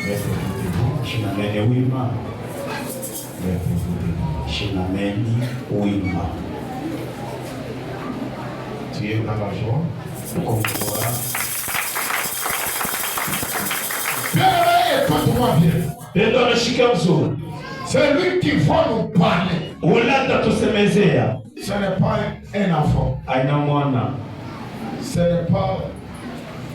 Mettez-vous debout. Shinameni wima. Mettez-vous debout. Shinameni wima. Tu es dans la joie. Kumvura. Bien, écoute-moi bien. Pendo nashika mzuri. C'est lui qui va nous parler. Ulata tusemezea. Ce n'est pas un enfant. Aina mwana. Ce n'est pas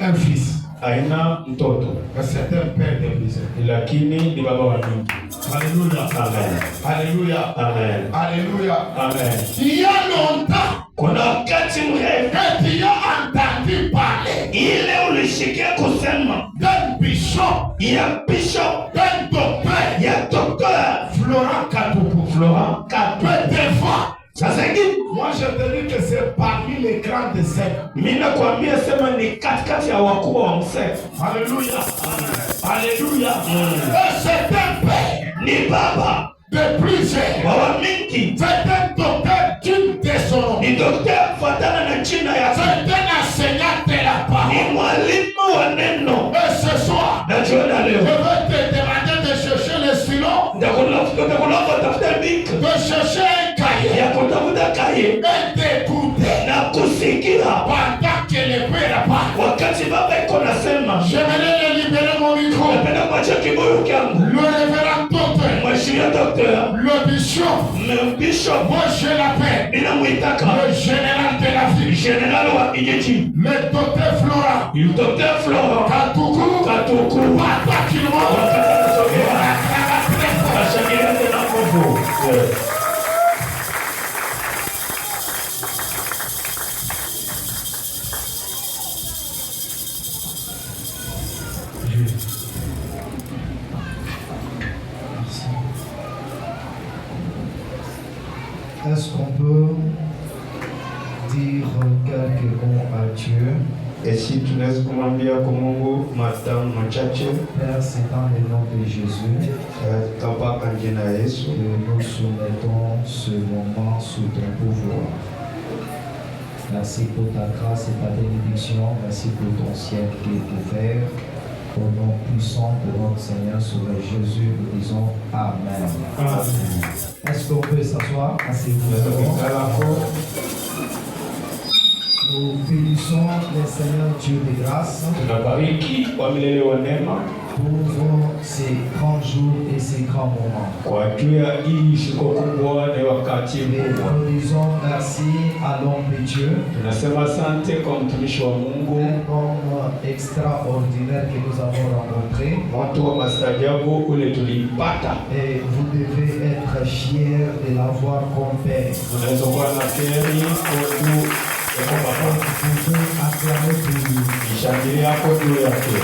un fils. Aina mtoto. Mais c'est un père d'église. Lakini ni baba wa nyumba. Alléluia. Amen. Alléluia. Amen. Alléluia. Amen. Il y a longtemps Kuna wakati mrefu que tu as entendu parler ile ulishikia kusema d'un bishop, ya bishop d'un docteur, ya Dr. Florent Katoukou. Florent Katoukou. Mais des fois, Sasa hivi moi je te dis que c'est parmi les grands de secte. mimi nakwambia sema ni katikati ya wakuu wa msekta. Alléluia. Alléluia. Et c'est un père Ni baba de plusieurs. wa mingi. C'est un docteur d'une de son nom. Ni daktari fatana na jina ya C'est un enseignant de la parole. ni mwalimu wa neno. Et ce soir, Na jiona je leo vais te demander de chercher le stylo, ndakunafuta tafuta bik de chercher un cahier ya kutafuta kaye et d'écouter na kusikia pendant que le père parle. wakati baba iko nasema. J'aimerais le libérer mon micro. Napenda kuacha kibuyu kyangu. Le révérend docteur, Mheshimiwa docteur, le bishop, bishop moi je l'appelle ninamwitaka le général de la ville, general wa kijiji, le docteur Florent Dr. Florent Katoukou, Katoukou. papa qui Ashangilia tena nguvu. Est-ce qu'on peut dire quelques mots à Dieu? Esi tunaweza kumwambia kwa Mungu matamu machache. Père, c'est dans le nom de Jésus Kapaka jina ya Yesu que nous soumettons ce moment sous ton pouvoir. Merci pour ta grâce et ta bénédiction. Merci pour ton ciel qui est ouvert. Au nom puissant de notre Seigneur Sauveur Jésus, nous disons Amen. Est-ce qu'on peut s'asseoir? Nous bénissons le Seigneur Dieu de grâce tunabariki kwa milele wa neema pour ces grands jours et ces grands moments. kwa juu ya hii siku kubwa na wakati Et mkubwa. nous disons merci à l'homme de Dieu, Tunasema asante kwa mtumishi wa Mungu, un homme extraordinaire que nous avons rencontré. watu wa maajabu ule tulimpata. Et vous devez être fiers de l'avoir comme père. Tunaweza kuwa na feri kwa Donc, vous pouvez acclamer pour lui. ishangilia hapo juu yake.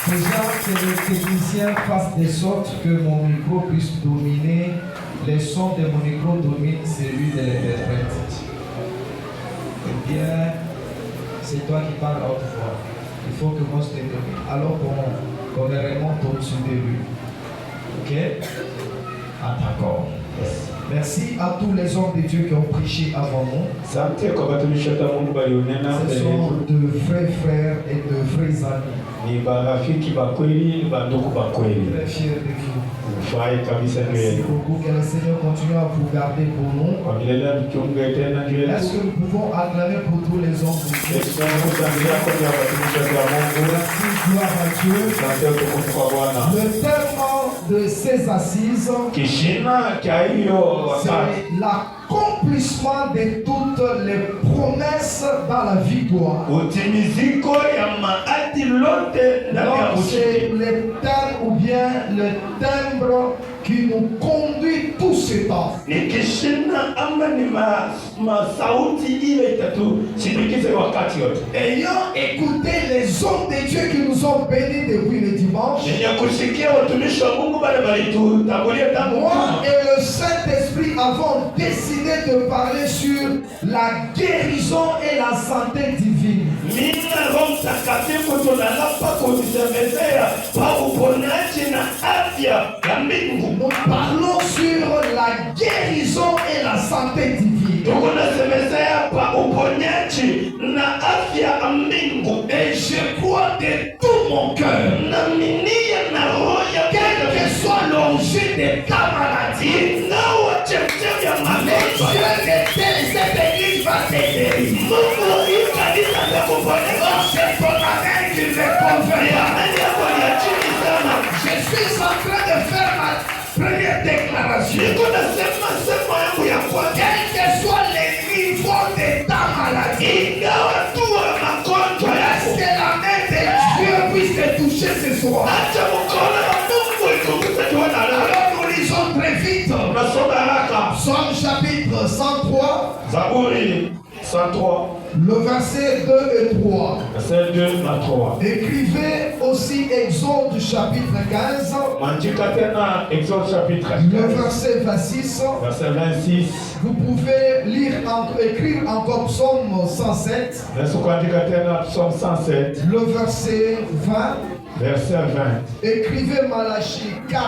Déjà, que le technicien fasse de sorte que mon micro puisse dominer, le son de mon micro domine celui de l'interprète. Eh bien, c'est toi qui parles à haute voix. Il faut que moi je te domine. Alors qu'on me remonte au-dessus de lui. Ok? Ah, d'accord. Merci à tous les hommes de Dieu qui ont prêché avant nous. Asante kwa watumishi wa Mungu walionena Ce mbele sont yetu. de vrais frères et de vrais amis. Ni barafiki ba kweli, bandugu ba kweli. Très fiers de vous. Furahi kabisa juu Merci yenu. beaucoup. Que le Seigneur continue à vous garder pour nous. Kwa milele mkiunge tena juu Est-ce yetu. que nous pouvons acclamer pour tous les hommes de Dieu? Yesu anakushangilia kwa ya watumishi wa Mungu. Merci, gloire à Dieu. Asante utukufu kwa Bwana. Le thème de ces assises, Kishina cha hiyo wakati c'est l'accomplissement de toutes les promesses dans la victoire. utimiziko ya maadi lote ndani ya Donc, c'est ushindi. le thème ou bien le timbre qui nous conduit tout ce temps. Ni kishina ama ni masauti ile itatusindikize wakati yote. Ayant écouté les hommes de Dieu qui nous ont bénis depuis le dimanche, Nenye kusikia watumishi wa Mungu wale walitutangulia tangu moi juma. et le Saint-Esprit avons décidé de parler sur la guérison et la santé divine. Mimi na Roho Mtakatifu tunalapa kuzisemezea pa uponyaji na afya ya mbingu. Nous parlons sur la guérison et la santé divine. Tuko nasemezea pa uponyaji na afya ya mbingu. Et je crois de tout mon cœur, naminia na roho ya quelle que soit l'origine de ta maladie, ingawa chemchem ya les magonjwa yeux de cette église va t'aider. Mungu hii kanisa la kuponeka Oh, c'est ton amen qui me convient. ndani yako ni ya chini sana. Je suis en train de faire ma première déclaration. Niko nasema sema yangu ya kwanza, Quel que soit le niveau de ta maladie, ingawa tu wa magonjwa laisse yako, que la main de Dieu puisse te toucher ce soir. acha mkono wa Mungu ikugusa jua na lala. Alors nous lisons très vite. Tunasoma haraka Psaume chapitre 103, Zaburi 103 le verset 2 et 3. verset 2 na 3. Écrivez aussi Exode chapitre 15, Mwandika tena Exode chapitre le 15 verset 26. verset 26. Vous pouvez écrire encore Psaume 107, Naweza kuandika tena Psalm 107 le verset 20. verset 20. Écrivez Malachie 4,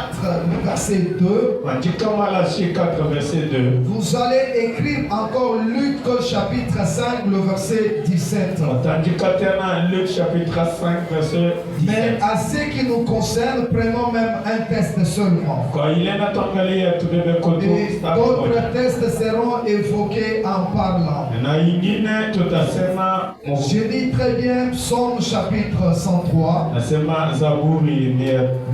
le verset 2. Mwandika Malachie 4 verset 2. Vous allez écrire encore Luc chapitre 5, le verset 17. Mwandika tena Luc chapitre 5 verset Mais 17. à ce qui nous concerne, prenons même un test seulement. Kwa ile natuangalia tubebe kotu Et mstari moja. d'autres tests seront évoqués en parlant. Na ingine tutasema Je dis très bien Psaume chapitre 103. nasema Zaburi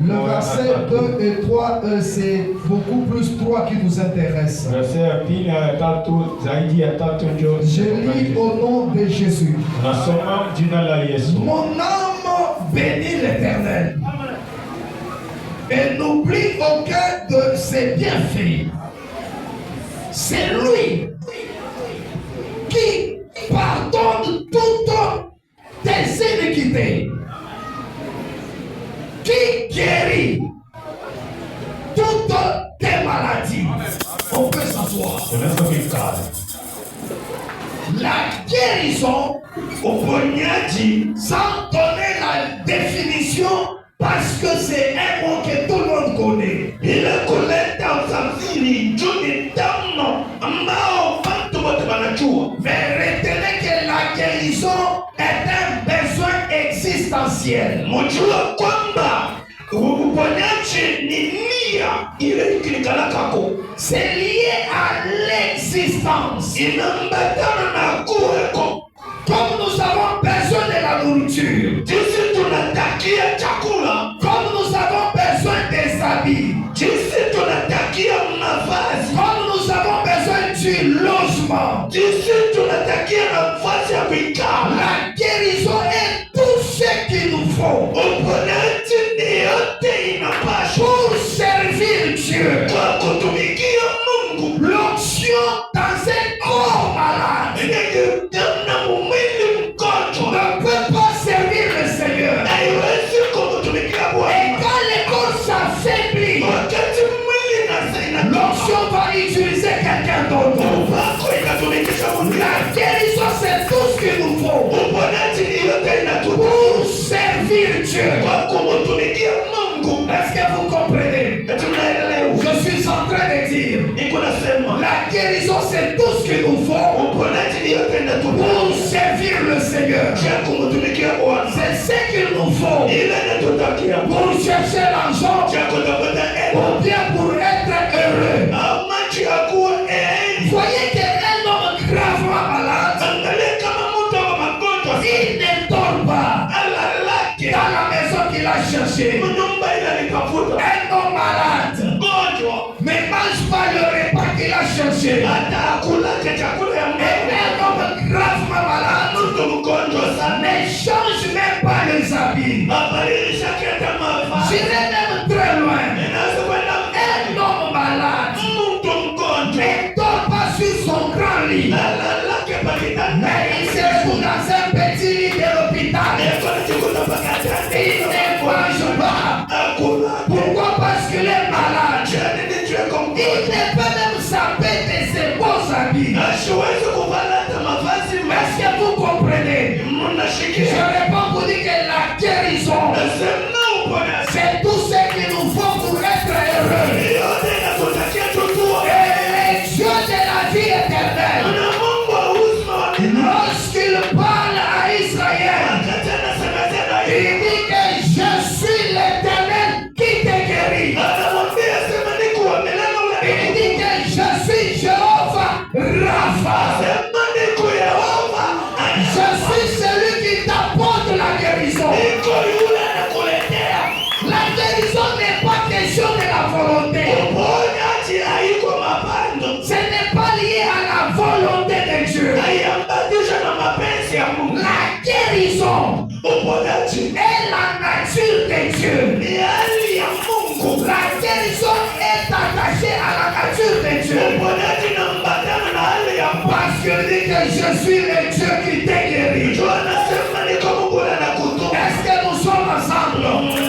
Le verset 2 et 3, c'est beaucoup plus 3 qui nous intéressent. verset ya pili ya tatu zaidi ya tatu ndio Je lis au nom de Jésus. nasoma jina la Yesu. Mon âme bénit l'Éternel et n'oublie aucun de ses bienfaits. C'est lui qui pardonne toutes tes iniquités, qui guérit toutes tes maladies. On peut s'asseoir. Tunaweza kuikala. La guérison, Uponyaji sans donner la définition, parce que c'est un mot que tout le monde connaît. ile kuleta usafiri juu ni tamno ambao watu wote wanajua. Mais retenez que la guérison est un besoin existentiel. Mjua kwamba uponyaji ni nia ile ikilikala kako. C'est lié à l'existence. Inaambatana na kuweko. Comme nous avons besoin de la nourriture, Jinsi tunatakia chakula, comme nous avons besoin des habits, jinsi tunatakia mavazi, comme nous avons besoin du logement, jinsi tunatakia nafasi ya kuikaa. la guérison est tout ce qu'il nous faut Uponyaji ni yote inapaswa pour servir Dieu. kwa kutumikia Mungu. L'onction dans un corps malade Inayotana mwili mgonjwa ne peut pas servir le Seigneur. haiwezi kumtumikia Et Bwana. quand le corps s'affaiblit, Wakati mwili l'onction va utiliser quelqu'un d'autre. upako inatumikisha mwili. La guérison, c'est tout ce qu'il nous faut Uponyaji ni yote inatupa pour servir Dieu. kwa kumtumikia Mungu. Est-ce que vous comprenez? Tunaelewa. Je suis en train de dire, Niko nasema la guérison, c'est tout ce qu'il nous faut uponyaji ni yote inatupa pour servir le Seigneur. cha kumtumikia Bwana. C'est ce qu'il nous faut Ile inatutakia pour chercher l'argent cha kutafuta ou hela bien pour être heureux. ama cha kuwa heri. Voyez qu'un homme gravement malade, Angalia kama mtu wa magonjwa il ne dort pas alalake dans la maison qu'il a cherché. nyumba ile alitafuta Un homme malade mgonjwa ne mange pas le repas qu'il a cherché. hata akulake chakula ya Et mbele. un homme gravement malade Mtu mgonjwa sana ne change même pas les habits. abadilisha keta mavazi. J'irai même très loin. Inaweza kwenda mbele. Un homme malade Mtu mgonjwa ne dort pas sur son grand lit, alalake pakitanda. mais il se retrouve dans un petit lit de l'hôpital. Yesu anachukua pakatanda. Il ne mange pas. Akula. Pourquoi? Parce qu'il est malade. Jani ni chweko Il mgonjwa. ne peut même s'appeler de ses beaux habits. Asiwezi kuvala hata mavazi Est-ce que vous comprenez? Je mnashikia. réponds pour dire que la guérison, Nasema uponyaji. c'est tout ce qu'il nous faut pour être heureux. Yote inatutakia tutua. Et Dieu de la vie éternelle, Na Mungu wa uzima wa milele. lorsqu'il parle à Israël, Wakati anasema tena il hivi, dit que je temple.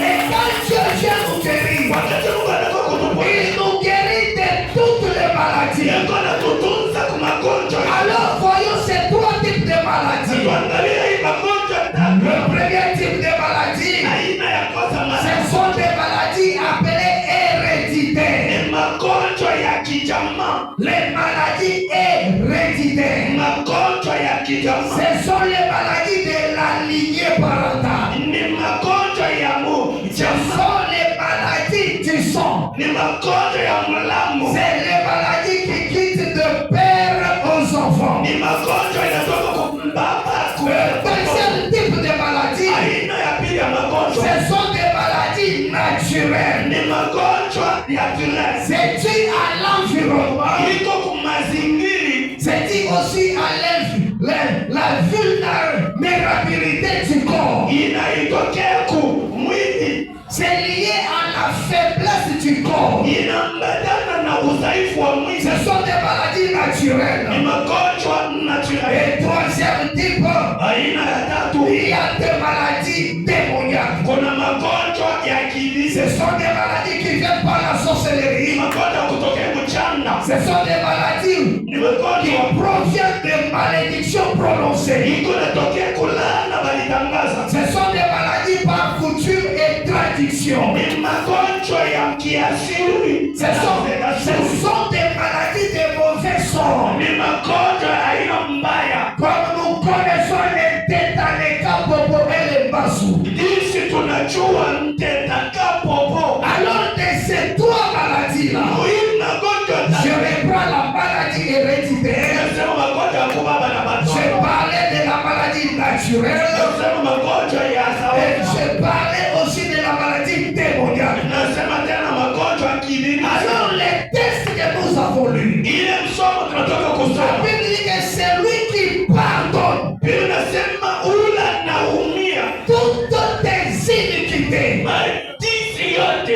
Et quand Dieu vient nous guérir, wakati Mungu anataka kutuponya, il nous guérit de toutes les maladies. yako anatutunza kwa magonjwa. Alors voyons ces trois types de maladies. Tuangalie hii magonjwa Le tatu. premier type de maladie, Aina ya kwanza ce sont des maladies appelées héréditaires. ni magonjwa ya kijamaa. Les maladies héréditaires. Magonjwa ya kijamaa Ce sont les maladies de la lignée parentale. ni magonjwa ya Ce sont les maladies du sang. ni magonjwa ya mlamu, C'est les maladies qui quittent de père aux enfants. ni magonjwa inatoka kwa baba Le deuxième type de maladie, aina ya pili ya magonjwa ce sont des maladies naturelles. ni magonjwa ya virusi, C'est dû à l'environnement. iko kumazingiri, C'est dû aussi à la vulnérabilité du corps. inaitokea kumwili, C'est lié à la faiblesse du corps. inaambatana na udhaifu wa mwili, Ce sont des maladies ni naturelles. magonjwa naturel. Et troisième type, Aina ya tatu, il y a des maladies démoniaques. kuna magonjwa ya Ce kiibilisi, sont des maladies qui viennent par la ni sorcellerie. magonjwa kutokea mchana, Ce sont des maladies ni magonjwa qui proviennent de malédictions prononcées. iko natokea kulana balitangaza, Ce sont des maladies par coutume et tradition. ni magonjwa ya kiasili, Ce sont des maladies de mauvais sort. ni magonjwa ya aina mbaya. Comme nous connaissons les tétanéka, popo et les basous. Jinsi tunajua mtetaka popo, Alors de ces trois maladies-là, hii magonjwa je reprends la maladie héréditaire. nasema magonjwa ya kubaba na Je batoto, parlais de la maladie naturelle. nasema magonjwa ya Et sawa, je parlais aussi de la maladie démoniaque. nasema tena magonjwa ya kiibilisi. Alors les textes que nous avons lus, Ile msomo tunatoka la kusoma, Bible dit que c'est lui qui pardonne Biblia inasema ula naumia toutes tes iniquités matisi yote, et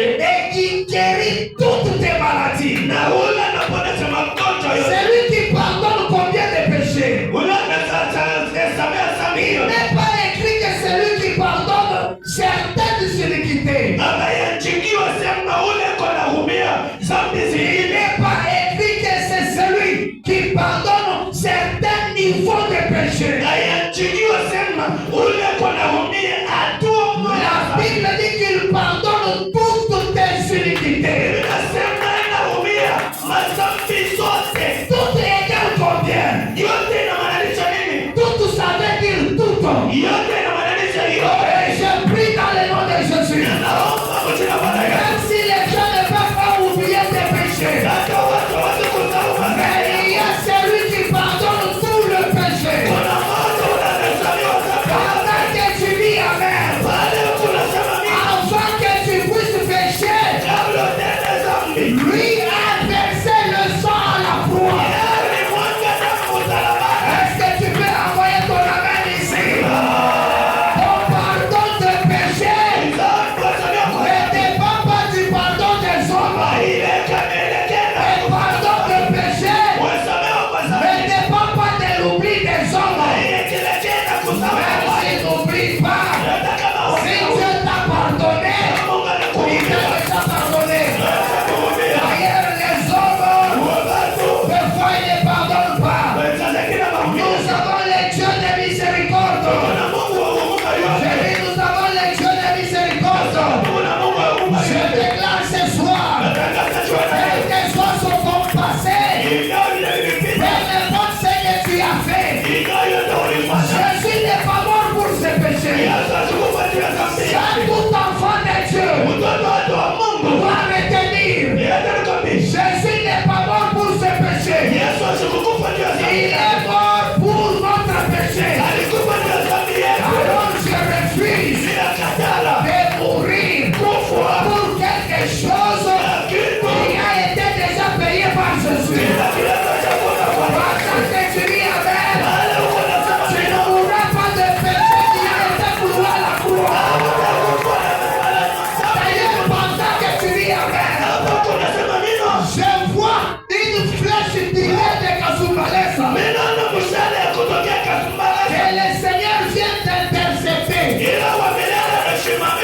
qui guérit toutes tes maladies. na ula naponesa magonjwa yote, C'est lui qui pardonne combien de péchés? ula nasasamea Il samio n'est pas écrit que c'est lui qui pardonne certaines iniquités. abayanchikiwa sema ule kona humia zambi Il zingine, n'est pas écrit que c'est celui qui pardonne certains niveaux de péchés. ayanchikiwa sema ule kona humia atua La mwana. Bible dit qu'il pardonne toutes tes iniquités. Inasema inahumia mazambi zote, Toutes égales combien? yote inamaanisha nini? Toutes, ça veut dire toutes. Yote inamaanisha yote. Et je prie dans le nom de Jésus. Naomba kwa jina la Bwana Yesu. Même si les gens ne peuvent pas oublier tes péchés, Hata watu hawakusahau mais madhambi. il y a celui qui pardonne tout le péché. Kuna moto unahesabiwa dhambi. Avant que tu dis Amen, Baada ya kunasema mimi, avant que tu puisses pécher, kabla utende dhambi, lui a versé le sang à la croix. alimwaga damu msalabani. Est-ce que tu peux envoyer ton Amen ici? On pardonne tes péchés. Dhambi wasamehe kwa Ne dépend pas du pardon des hommes. ile kamelekea. Le pardon des péchés Wasamehe kwa ne dhambi. dépend pas de l'oubli des hommes. Ile kilekea na kusamehe Même kwa s'ils n'oublient pas, hata kama si Dieu t'a pardonné, Mungu il anakuhurumia. t'a déjà pardonné. Anakuhurumia. D'ailleurs, les hommes, Watu des fois, ils ne pardonnent pas. wenzake kila mahubiri. Nous avons les dieux de miséricorde. Kuna Mungu wa huruma Je yote. dis, nous avons les dieux de miséricorde. Kuna Mungu wa huruma Je yote. déclare ce soir, Natangaza jua na quel que soit son ton passé, ingawa vilipita, peu importe ce que tu as fait, ingawa yote ulifanya, Jésus n'est pas mort pour ses péchés. Yesu asikufa juu ya dhambi yako. Chaque tout enfant de Dieu Mtoto watu wa Mungu doit retenir, niende nikwambie, Jésus n'est pas mort pour ses péchés. Yesu asikufa juu ya dhambi Il yako. est mort pour notre péché. Alikufa juu ya dhambi yako. Alors je refuse Ninakataa de mourir kufa pour quelque chose kitu qui a été déjà payé par Jésus. kila kinachokuwa kwa Pendant que tu dis Amen, wale uko nasema tu ne mourras pas de péché qui a été cloué à la croix. D'ailleurs, pendant que tu dis Amen, hapo tunasema mino je vois une flèche tirée de Kasumbalesa. naona mshale ya kutokea Kasumbalesa, Que le Seigneur vient t'intercepter. ila wa milele amesimama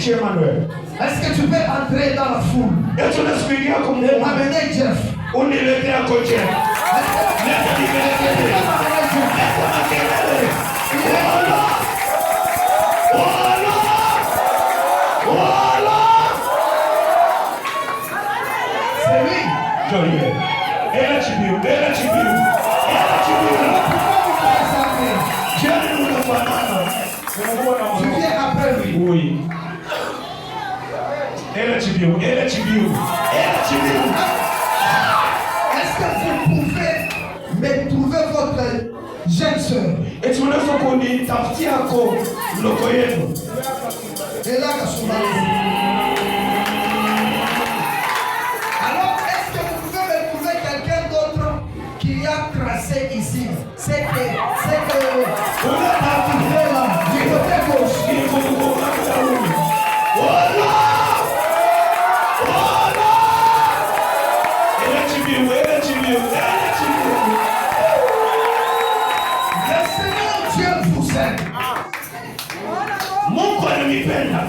Nifikishie Emmanuel. Est-ce que tu peux entrer dans la foule? Yesu nasikia kwa Et Mungu. m'amener Jeff. Uniletea kocha. Leta nimelekele. Leta makelele. Wala. Wala. Wala. C'est lui. Jolie. Ela chibiu. Ela chibiu. Ela chibiu. Pourquoi vous faites ça? Jana unafanana. Tu viens après lui. Oui. Ela chibiu. Ela chibiu. Ela chibiu. Est-ce que vous pouvez me trouver votre jeune soeur? Eti unaweza kunitafutia kwa mloko yenu. Et là, alors, est-ce que vous pouvez me trouver quelqu'un d'autre qui a tracé ici? C'est que Unatafutia là, du côté gauche. Wala! Wala! Ela chibiu. Ela chibiu. Ela chibiu. Le Seigneur Dieu vous aime. Mungu ananipenda.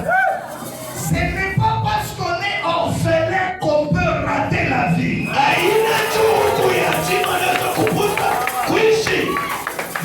Ce n'est pas parce qu'on est orphelin qu'on peut rater la vie. Haina chuku yatima naweza kupusa kuishi.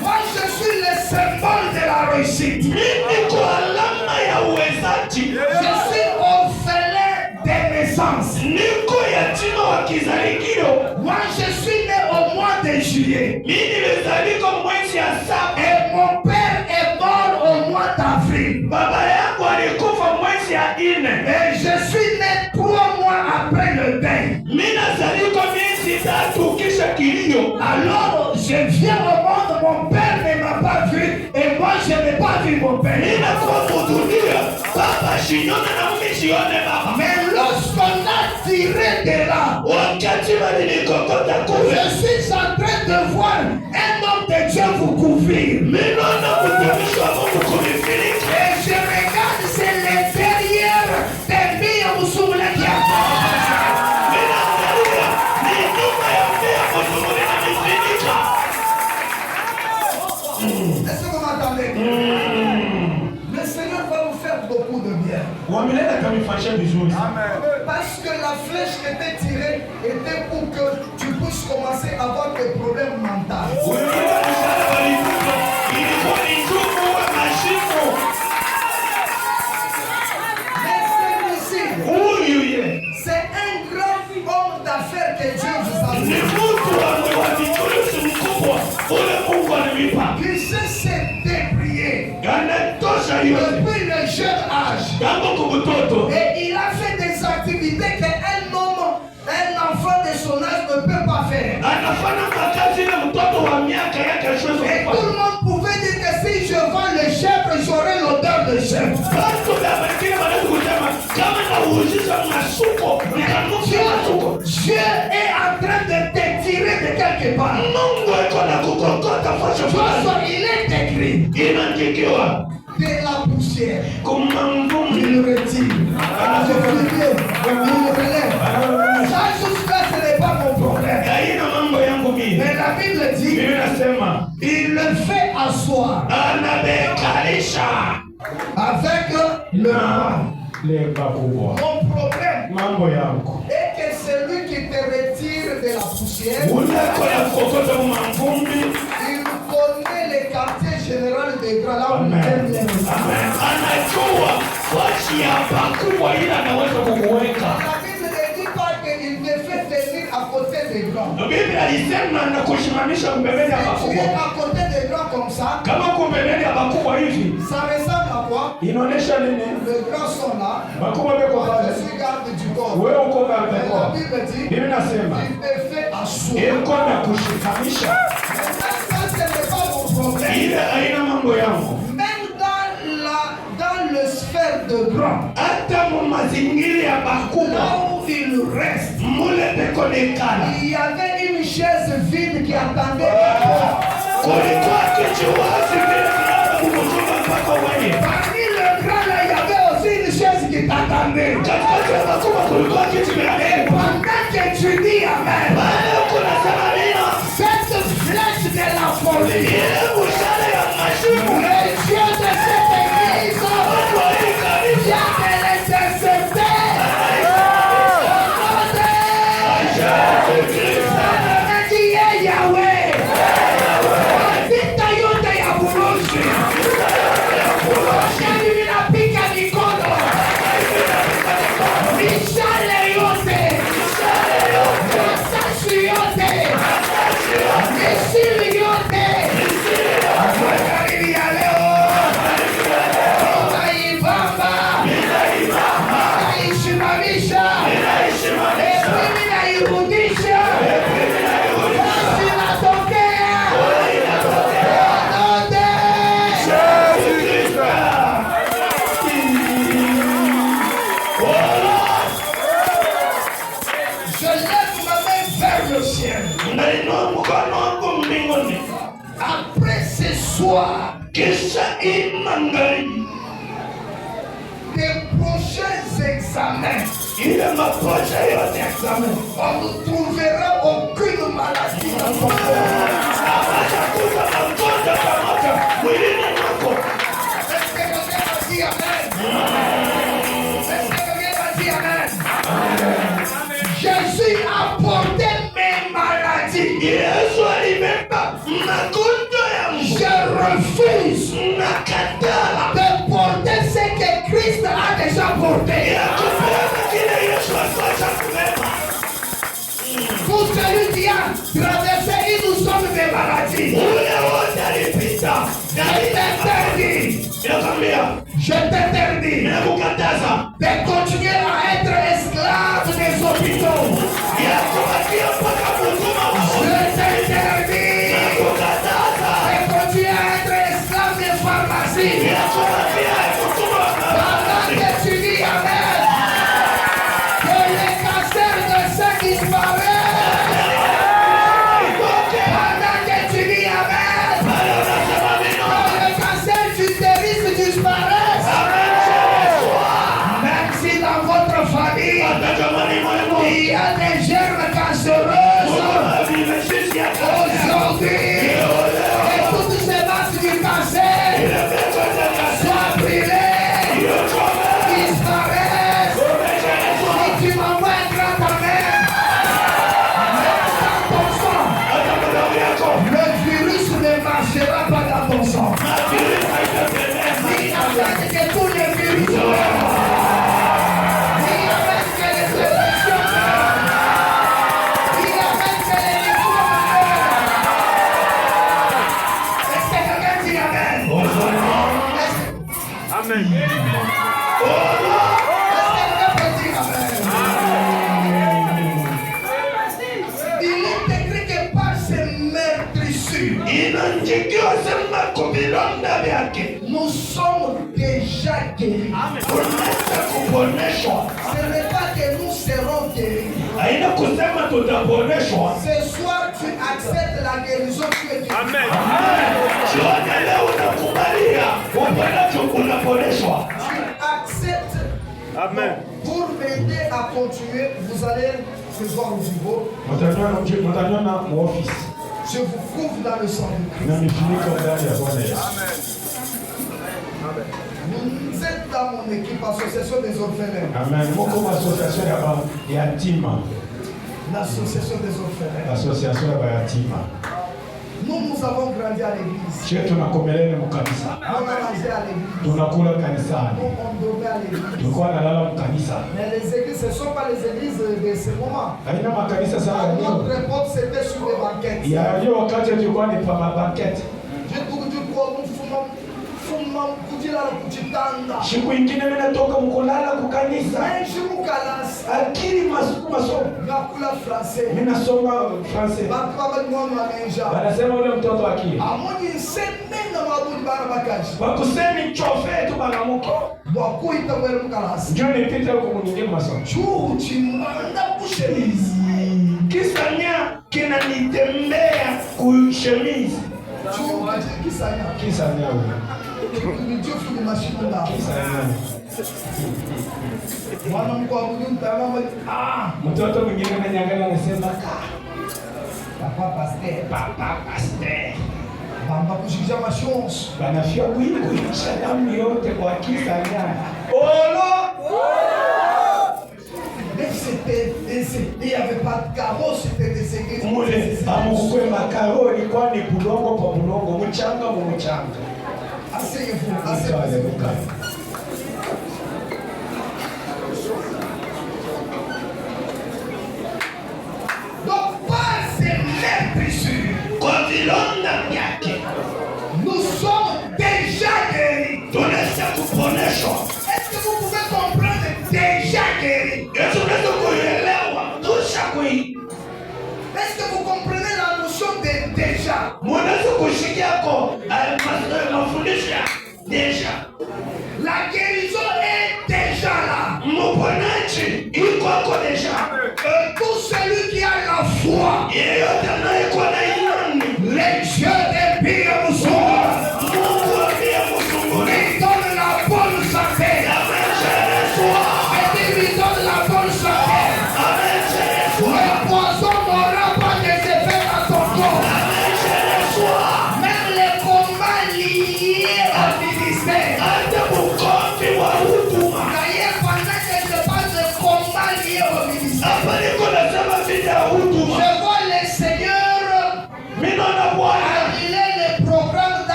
Moi, je suis le symbole de la réussite. Mimi kwa alama ya uwezaji. Je suis orphelin de naissance. Niko yatima wa kizalikio. Moi, je suis né au mois de juillet. Mimi nilizalika mwezi ya saba. Et mon père est mort au mois d'avril. Baba yangu alikufa mwezi ya ine. Et je suis né 3 mois après le deuil. Mimi nazalika miezi tatu kisha kilio. Alors, je viens au monde, mon père ne m'a pas vu et moi, je n'ai pas vu mon père. Ninakuwa kudunia. Baba shinyona na mimi shione baba. Mais lorsqu'on a tiré de là, Wakati walinikokota je kule. suis en train de voir un homme de Dieu vous couvrir. Mimi naona mtumishi wa Mungu kunifilika. Et je regarde, c'est l'intérieur des mille musulmans qui a Mimi naangalia ni nyuma ya mbea mzuri na mifinika. Est-ce que vous m'entendez? Le Seigneur va vous faire beaucoup de bien. Wamilele atamifanyia vizuri. Parce que la flèche qui était tirée était pour que tu puisses commencer à avoir des problèmes mentaux. Wamilele mshale walikuja ilikuwa ni tumu wa mashimo. Mais celui-ci, Huyu ye c'est un grand homme d'affaires que Dieu vous a ni donné. mtu wa vichuruzi mkubwa ule Mungu ananipa. Qui sait se débrouiller Anatosha yote depuis le jeune âge. tangu kubutoto. Et il a fait des activités qu'un homme, un enfant de son âge ne peut pas faire. Anafanya makazi na mtoto wa miaka yake hasiwezi Et tout kufanya. le monde pouvait dire que si je vends le chèvre, j'aurai l'odeur de chèvre. Watu wengine wanaweza kusema kama nauzisha masuko nikanukia masuko. Dieu est en train de te tirer de quelque part. Mungu iko na kukokota fasha Parce fasha. qu'il est écrit Inaandikiwa de la poussière. kuma mvumbi. Il retire. Je veux dire, il relève. Ça, jusque-là, ce n'est pas mon problème. Haina mambo yangu mimi. Mais la Bible dit, Mimi nasema il le fait asseoir anabekalisha avec le roi. leba kubwa. Mon problème Mambo yangu est que celui qui te retire de la poussière, unako ya kukokota mvumbi. il connaît le quartier général des grands là où il Amen. aime les maisons. Amen. Anajua wachi ya pakubwa ila anaweza kukuweka. La Bible ne dit pas qu'il te fait tenir à côté des grands. Biblia alisema na kushimamisha mbeleni ya Si tu es bakubwa. à côté des grands comme ça, Kama uko mbeleni ya bakubwa hivi, ça ressemble à quoi? inaonesha nini? Les grands sont là. Bakubwa beko Moi, pale. je suis garde du corps. Wewe uko garde Mais la kwa. Bible dit, Biblia nasema il te fait asseoir. iko na kushikamisha. Maintenant, ça, ce n'est pas mon problème. Ile aina mambo yangu. Même dans le sphère de grand, Hata mu mazingira ya bakubwa là où il reste, mule beko nekala. il y avait une chaise vide qui attendait. Kulikuwa kichiwazi vile kinaanza kukuchuma mpaka wewe. Parmi le grand, là, il y avait aussi une chaise qui t'attendait. Katikati ya bakubwa kulikuwa kiti Et vile. pendant que tu dis Amen, Baada ya kunasema neno, cette flèche de la folie, ile mshale ya mashimo le Dieu de cette église, kwa hii kanisa vient de Après ce soir, kisha imangari des prochains examens, ile maposha yote examen, on ne trouvera aucune maladie dans ton corps. hapatakuta magonjwa pamoja mwilini mwako. Est-ce que quelqu'un va dire amen? Est-ce que quelqu'un va dire amen? Jésus a porté mes maladies. Yesu alibeba magonjwa yangu. Je refuse Nakataa de porter ce que Christ a déjà porté. ya kubeba kile Yesu alikuwa kubeba. Pour celui qui a traversé, il nous sommes des maladies. Ule wote alipita. Il t'interdit, Nakwambia, je t'interdis nakukataza de continuer à être esclave des hôpitaux. ya kubakia mpaka mutuma wa Je t'interdis nakukataza de continuer à être esclave des pharmacies. ya kubakia mutuma wa Pendant que tu dis amen, que les cancers de sang disparaissent. Pendant que tu dis amen, que le cancer du utérus disparaisse. Même si dans votre famille, il y a des germes cancéreuses, aujourd'hui, et toutes ces masses du cancer soient brûlées, disparaissent. Si tu m'envoies un grand amen, mets dans ton sang. Le virus ne marchera pas dans ton sang. Il attaque que tous les virus meurent. Il attaque que les infections meurent. Il attaque que les microbes meurent. Est-ce que quelqu'un dit amen? Amen. Est-ce que quelqu'un peut dire amen? Il est écrit que par ces meurtrissures, inaandikiwa sema kuvilonda vyake nous sommes déjà guéris. unaweza kuponeshwa. Ce n'est pas que nous serons guéris. Haina kusema tutaponeshwa. Ce soir, tu acceptes la guérison que tu es guéri. Amen. Jioni leo unakubalia uponacho unaponeshwa. Tu acceptes. Amen. Pour m'aider à continuer, vous allez ce soir au bureau. Mtaniona muofisi Je vous couvre dans le sang de Christ. na mifuniko ndani ya Bwana Yesu. Vous êtes dans mon équipe Association des orphelins. Amen. Muko association ya yatima, L'association des orphelins. association ya yatima. Nous avons grandi à l'église. Sio tunakomelele mkanisa, On a mangé à l'église. tunakula kanisani, On dormait à l'église. tulikuwa nalala mkanisa. Mais les églises, ce ne sont pas les églises de ce moment. Haina makanisa À sana leo. notre époque, c'était sur les banquettes. Ya hiyo wakati tulikuwa ni pa mabaketi. Je trouve du coup, fumam kujila la kujitanda. Siku ingine mimi natoka mkulala kukanisa. Mais je vous calase. Akili masomo. Nakula français. Mimi nasoma français. Bakaba mwana menja. Wanasema ule mtoto akili. Amoni semena mabudi bana bakaji. Wakusemi chofe tu banamuke. Wakuita mwele mkalasi. Njoo nipite huko mwingine masomo. Chuu chimanda kushemizi. Kisanya kinanitembea kushemizi. Chuu kisanya. Kisa nyao. Ni jofu ni mashina. Kisa nyao. Mwana mkwa mwenye mtalama. Mtoto mwingine ananiangalia anasema Papa pasteur. Papa pasteur. Bamba kushikisha mashonsi. banafia kuisha damu yote kwa kisa nyao. Olo! Mais c'était, il n'y avait pas de carreau, c'était des églises. Mule amukwe makaro ilikuwa ni bulongo kwa bulongo, mchanga mu mchanga. Asseyez-vous, asseyez-vous. Donc, par ces meurtrissures, Kwa vilonda vyake nous sommes déjà guéris. tunaweza kuponeshwa. Est-ce que vous pouvez comprendre déjà guéris? Yesu unaweza kuelewa tusha kui. Est-ce que vous comprenez la notion de déjà? Mwanaweza kushikia kwa mafundisho ya deja. La guérison est déjà là. Mponaji iko hapo deja. Tout celui qui a la foi, Yeyote anayekuwa na imani les yeux des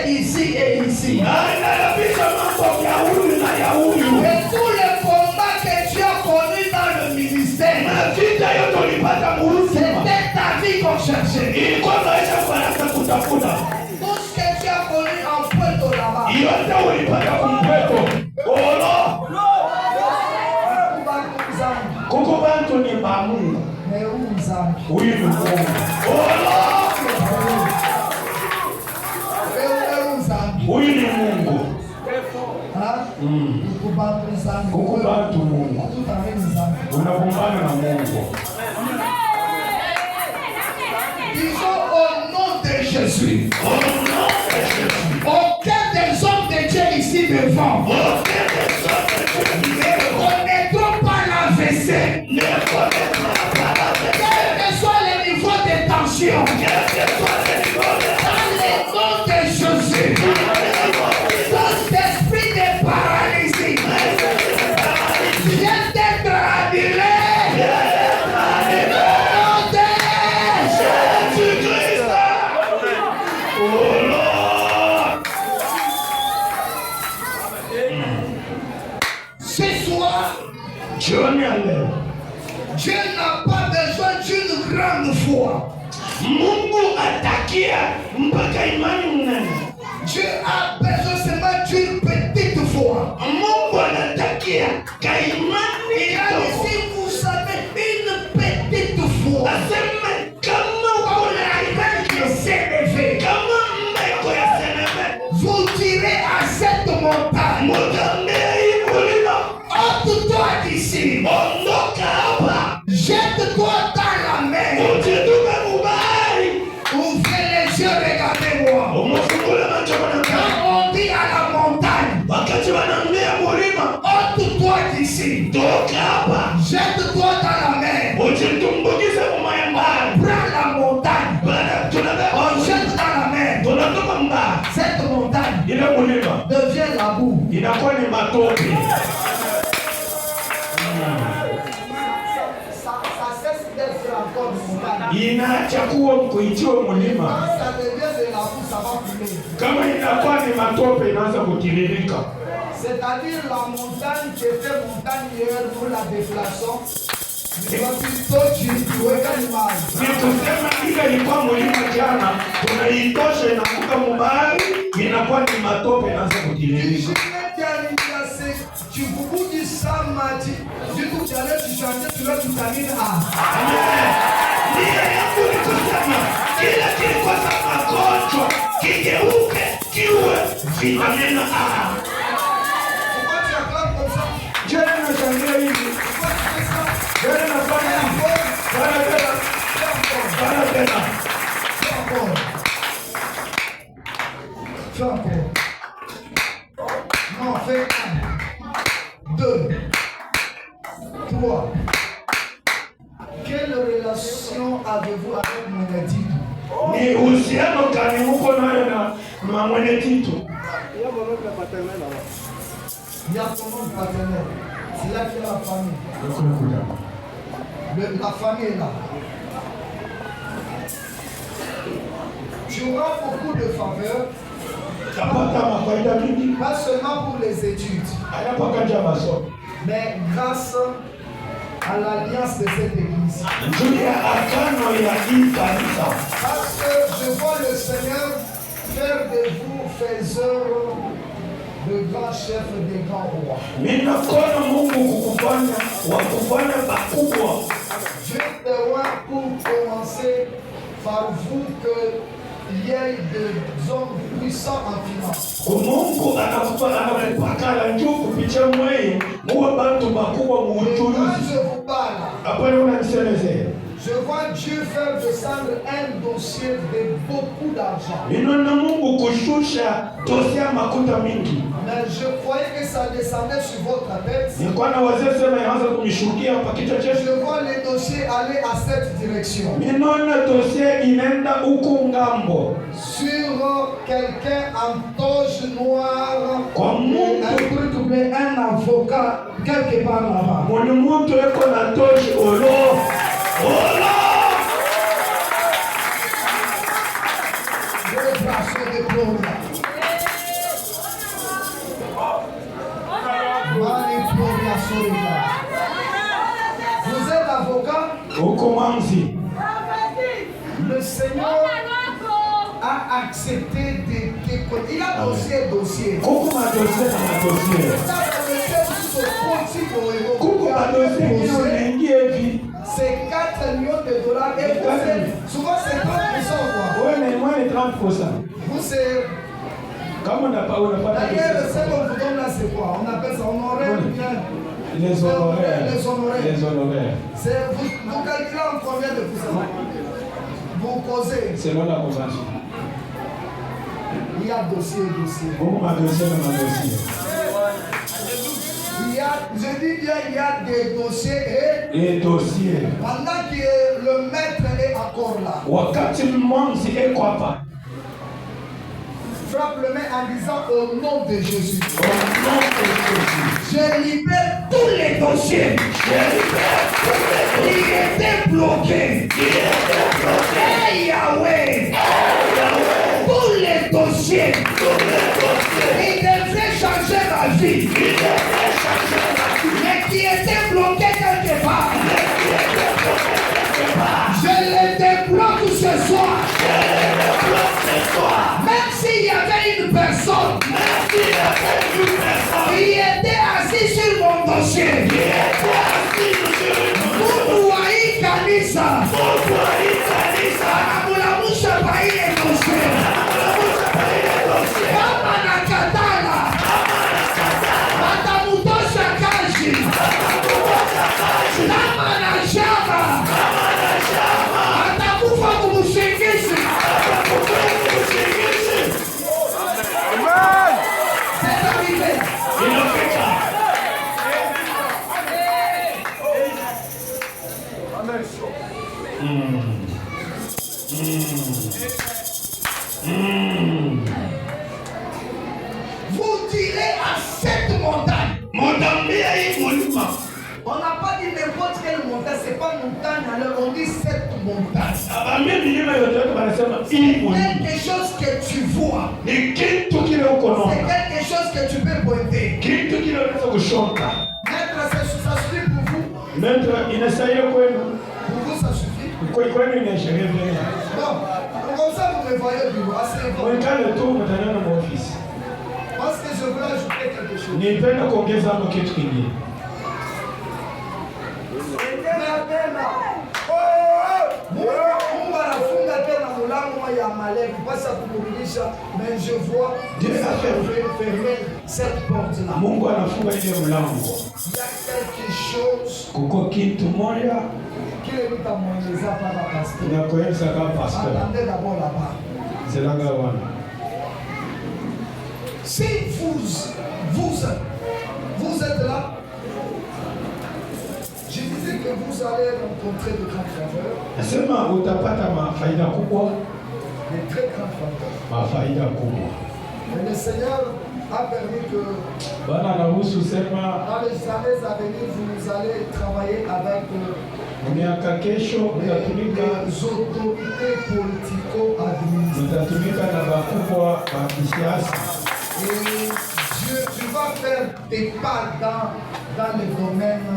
ici et ici. Anayabisha mambo ya huyu na ya huyu. Et tout le combat que tu as connu dans le ministère, Vita yote ulipata muhusima. c'était ta vie qu'on cherchait. Ilikuwa maisha kwa kutafuta. Tout ce que tu as connu en Puerto là-bas. Yote ulipata kumpweto. Olo. Kuku bantu ni mamungu. Huyu ni Mungu. Olo. Huyu ni Mungu. Kuku bantu Mungu. Unakumbana na Mungu. Disons au nom de Jésus. Au nom de Jésus. Aucun des hommes de Dieu ici devant Aucun des hommes de Dieu ne connaîtront pas la vaisselle. ne connaîtra pas la vérité. Quel que soit le niveau de tension, Quel que soit le niveau de dans le nom de Jésus, tout esprit de paralysie vient d'être annulé. Au nom de Jésus-Christ. Oh Lord. ce soir, Jioni ya leo Dieu n'a pas besoin d'une grande foi. Mungu atakia mpaka imani mnene. Dieu a besoin seulement d'une petite foi. Mungu anatakia kaimani Il a dit, kidogo. si vous avez une petite foi, Aseme kama uko na imani qui s'est levée, kama mmeko ya seneme, vous direz à cette montagne, mutambia hii mulima, ôte-toi d'ici, ondoka hapa, jette-toi dans la mer, ujitupe mubali. ouvrez les yeux, regardez-moi. Umufungule macho mwanadamu. Quand on dit à la montagne, Wakati wanaambia mulima, ôte-toi d'ici, toka hapa, jette-toi dans la mer, ujitumbukize mumaya mbali. prends la montagne, Bana tunabeba on jette dans la mer. tunatoka mbali. Cette montagne Ile mulima devient la boue. inakuwa ni matope. Ça cesse d'être encore une montagne. Inaacha kuwa kuitiwa mulima. Quand ça devient de la boue, ça va couler. Kama inakuwa ni matope inaanza kutiririka. C'est-à-dire la montagne qui était montagne hier pour la déflation. Tuweka imani. Ni kusema ile ilikuwa mulima jana, tunaitosha inakuka mubali, inakuwa ni matope inaanza kutiririka. Tu beaucoup du sang maji, du coup tu allais tu chanter, tu vas tout terminer à. Nia yangu ni kusema kila kilikuwa za magonjwa kigeuke kiwe vinanena ah. Pourquoi tu acclames comme ça? Je nashangilia hivi. Pourquoi tu fais ça? Je nafanya hivi. Bana tena. Bana tena. Fais encore. Fais encore. Non, fais 1, 2, 3. Quelle relation avez-vous avec mon étude? Ni uhusiano gani uko nayo na mwenye titu? Il y a ton nom paternel. C'est là qu'il y a la famille. La famille est là. Tu auras beaucoup de faveurs, Tapata mafaida mingi. pas seulement pour les études, Hayapaka masomo. mais grâce à l'alliance de cette église. Juu ya agano ya hii kanisa. Parce que je vois le Seigneur faire de vous faiseurs de grands chefs, des grands rois. Ninakuona Mungu kukufanya bakubwa. Je te vois pour commencer par vous qu'il y ait des hommes puissants en finance. Mungu anakupakala njoo kupitia mweye muwe bantu bakubwa Et quand muuchuruzi. je vous parle, Hapana unanisemezea. je vois Dieu faire descendre un dossier de beaucoup d'argent. Ninaona Mungu kushusha dosia makuta mingi. Mais je croyais que ça descendait sur votre tête. Nilikuwa na wazee sema yaanza kunishukia hapa kichwa chetu. Je vois les dossiers aller à cette direction. Ninaona dosia inaenda huku ngambo. Sur quelqu'un en toge noire, Kwa Mungu un avocat quelque part là-bas. mwenye mtu eko na toshi olo. Olo! Je vais passer de gloire. Vous êtes avocat. Le Seigneur a accepté de décoder. Il a dossier. C'est 4 millions de dollars. Et souvent c'est 30%. Vous c'est. D'ailleurs, ce qu'on vous donne là, c'est quoi? On appelle ça honoraire ou bien les honoraires. C'est vous calculez en combien de pourcents? Vous causez. Selon la convention. Il y a dossier. Je dis bien, il y a des dossiers et dossiers. Pendant que le maître est encore là. Frappe le main en disant au nom de Jésus. Je libère tous les dossiers. Il était bloqué. Hey Yahweh. Tous les dossiers. Il devrait changer ma vie. Mais qui était bloqué quelque part. Je les débloque ce soir. Même s'il y avait une personne qui était assise sur mon dossier. Vous voyez Kanisa. Anamulamusha paile dossier. Kama nakatala. Matamutosha kaji. Kama na shamba. Atakufa kumushingishi. C'est arrivé. Vous direz à cette montagne. On n'a pas dit n'importe quelle montagne, c'est pas montagne alors on dit cette montagne. C'est quelque chose que tu vois. C'est quelque chose que tu peux pointer. Maître, ça suffit pour vous. Pour vous, ça suffit. Bon, comme ça vous me voyez au bureau. Parce que je voulais ajouter quelque chose. Mungu anafunga tena mulango ya maleki pasa kumrudisha, mais je vois Dieu a fermé cette porte là. Mungu anafunga ile mlango. Il y a quelque chose kuko kitu moja kile nitamweleza papa pasteur. Nakoeleza kama pasteur. Attendez d'abord là-bas. C'est là wana. Si vous êtes là, je disais que vous allez rencontrer de grandes faveurs. Nasema utapata mafaida kubwa. De très grandes faveurs. Mafaida kubwa. Et le Seigneur a permis que Bwana anaruhusu sema dans les années à venir, vous allez travailler avec miaka kesho utatumika les autorités politico-administratives. Utatumika na wakubwa wa kisiasa. Et Dieu, tu vas faire tes pas dans le domaine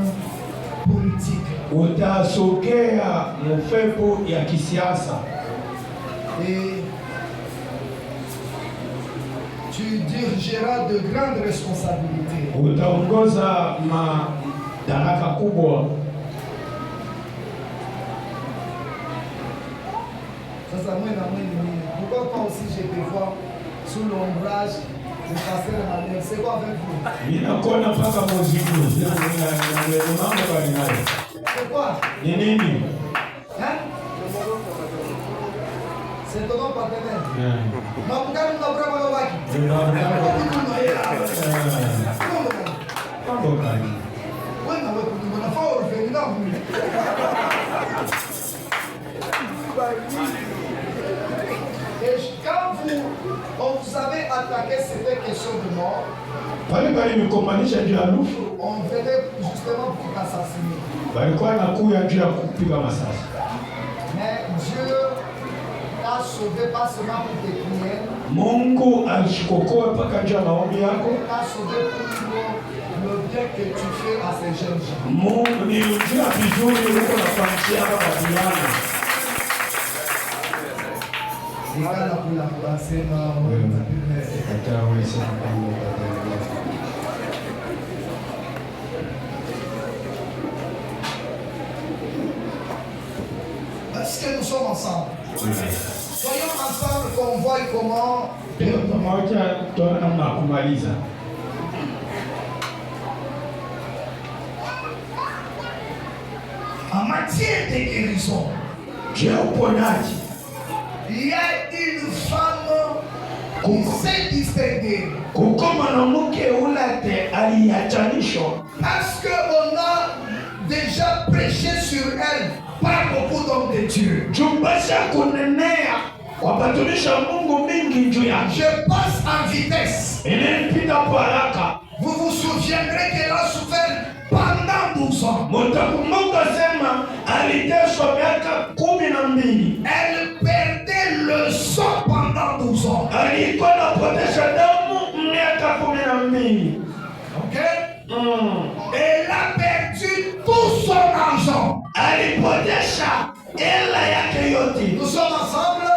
politique. Utasogea mfepo ya kisiasa. Et tu dirigeras de grandes responsabilités. Utaongoza madaraka kubwa. Ça pourquoi pas aussi je te vois sous l'ombrage du pasteur Emmanuel? C'est quoi avec vous? Ninakuona mpaka moziku. C'est quoi? Ni nini? Hein? C'est ton nom partenaire. Mamukani mnabura kwa waki. Wewe na wewe unafaa urufeni na mimi. Et quand on vous avait attaqué, c'était question de mort. On venait justement pour t'assassiner. Mais Dieu t'a sauvé pas seulement pour tes prières. Mungu alishikokoa mpaka njia maombi yako. Il t'a sauvé pour le bien que tu fais à ces jeunes gens. Mungu ni ujia vizuri huko nafanyia hapa vijana. Nikala kula kusema est-ce que nous sommes ensemble? Soyons ensemble qu'on voit comment pamoja tuone namna ya kumaliza. en matière de guérison, Je uponaji. il y a une femme qui s'est distinguée Kuko mwanamke ulate aliachanishwa parce qu'on a déjà prêché sur elle par beaucoup d'hommes de Dieu. Jumbasha kunenea kwa batumisha Mungu mingi juu yake. Je passe en vitesse. Inapita kwa haraka. Vous vous souviendrez qu'elle a souffert pendant 12 ans. Mutakumbuka sema aliteswa miaka 12. Elle perdait le sang pendant 12 ans. Alikuwa anapotesha damu miaka 12. Ok? Elle a perdu tout son argent. Alipotesha hela yake yote. Nous sommes ensemble.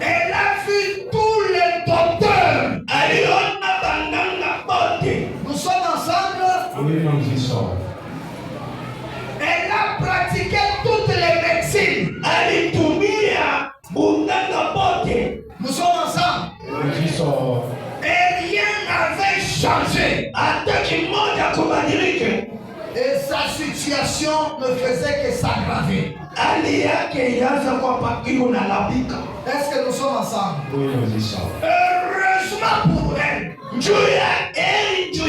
Elle a vu tous les docteurs. Aliona banganga bote. Nous sommes ensemble. Elle a pratiqué toutes les médecines. Alitumia bunganga bote. Nous sommes ensemble. Et rien n'avait changé. Hata kimoja kubadilike. Et sa situation ne faisait que s'aggraver. Hali yake ilianza kwa pakio na labika. Est-ce que nous sommes ensemble? Heureusement pour elle. Juu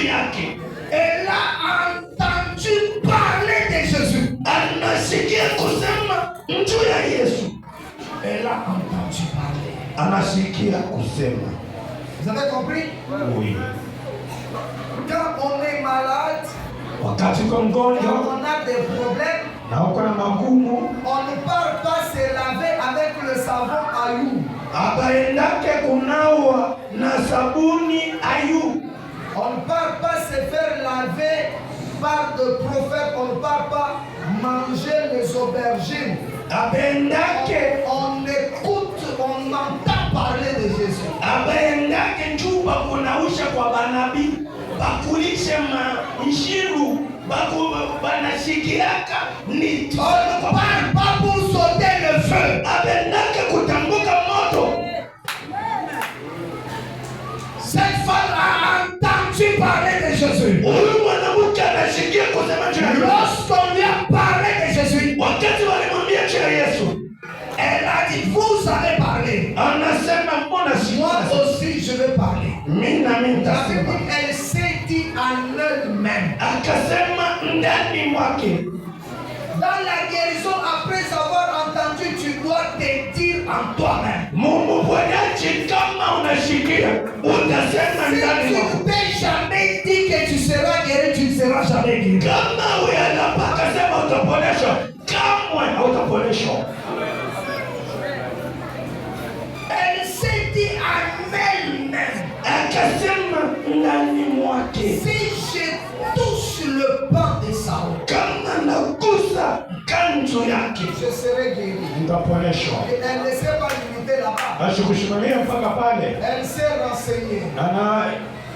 yake. Elle a entendu parler de Jésus. Anasikia kusema juu ya Yesu. Elle a entendu parler. Anasikia kusema. Vous avez compris? Oui. Quand on est malade, Wakati kwa quand mgonjwa on a des problèmes, na uko na magumu, on ne part pas se laver avec le savon Ayou. abaendake kunawa na sabuni ayu. On ne part pas se faire laver par de prophètes. On ne part pas manger les aubergines. Abaendake On écoute, on entend parler de Jésus. abaendake njuba kunausha kwa banabii bakulishe maishiru banashikiaka ni On ne part pas pour sauter le feu. abaendake kutambuka moto. Cette femme a entendu parler de Jésus. Huyu mwanamke anashikia kusema juu ya Yesu. Lorsqu'on lui a parlé de Jésus, Wakati walimwambia juu ya Yesu, elle a dit, vous allez parler. anasema mbona Moi siwezi? aussi, je vais parler. Mimi La nitasema. Bible, elle s'est dit en elle-même. Akasema ndani mwake. Dans la guérison, après avoir entendu, tu dois te dire en toi-même. Mungu ponyaji kama unashikia, utasema Si ndani tu mwako. ne t'es jamais dit que tu seras guéri, tu ne seras jamais guéri. Kama uyalapaka sema utaponeshwa, kamwe hautaponeshwa. Elle s'est dit en elle-même. Akasema ndani mwake, Si je touche le pan de Saul, kama nagusa kanzu yake je serai guéri. Nitaponeshwa. Et elle ne s'est pas limitée là-bas. Ashikushimamia mpaka pale. Elle s'est renseignée.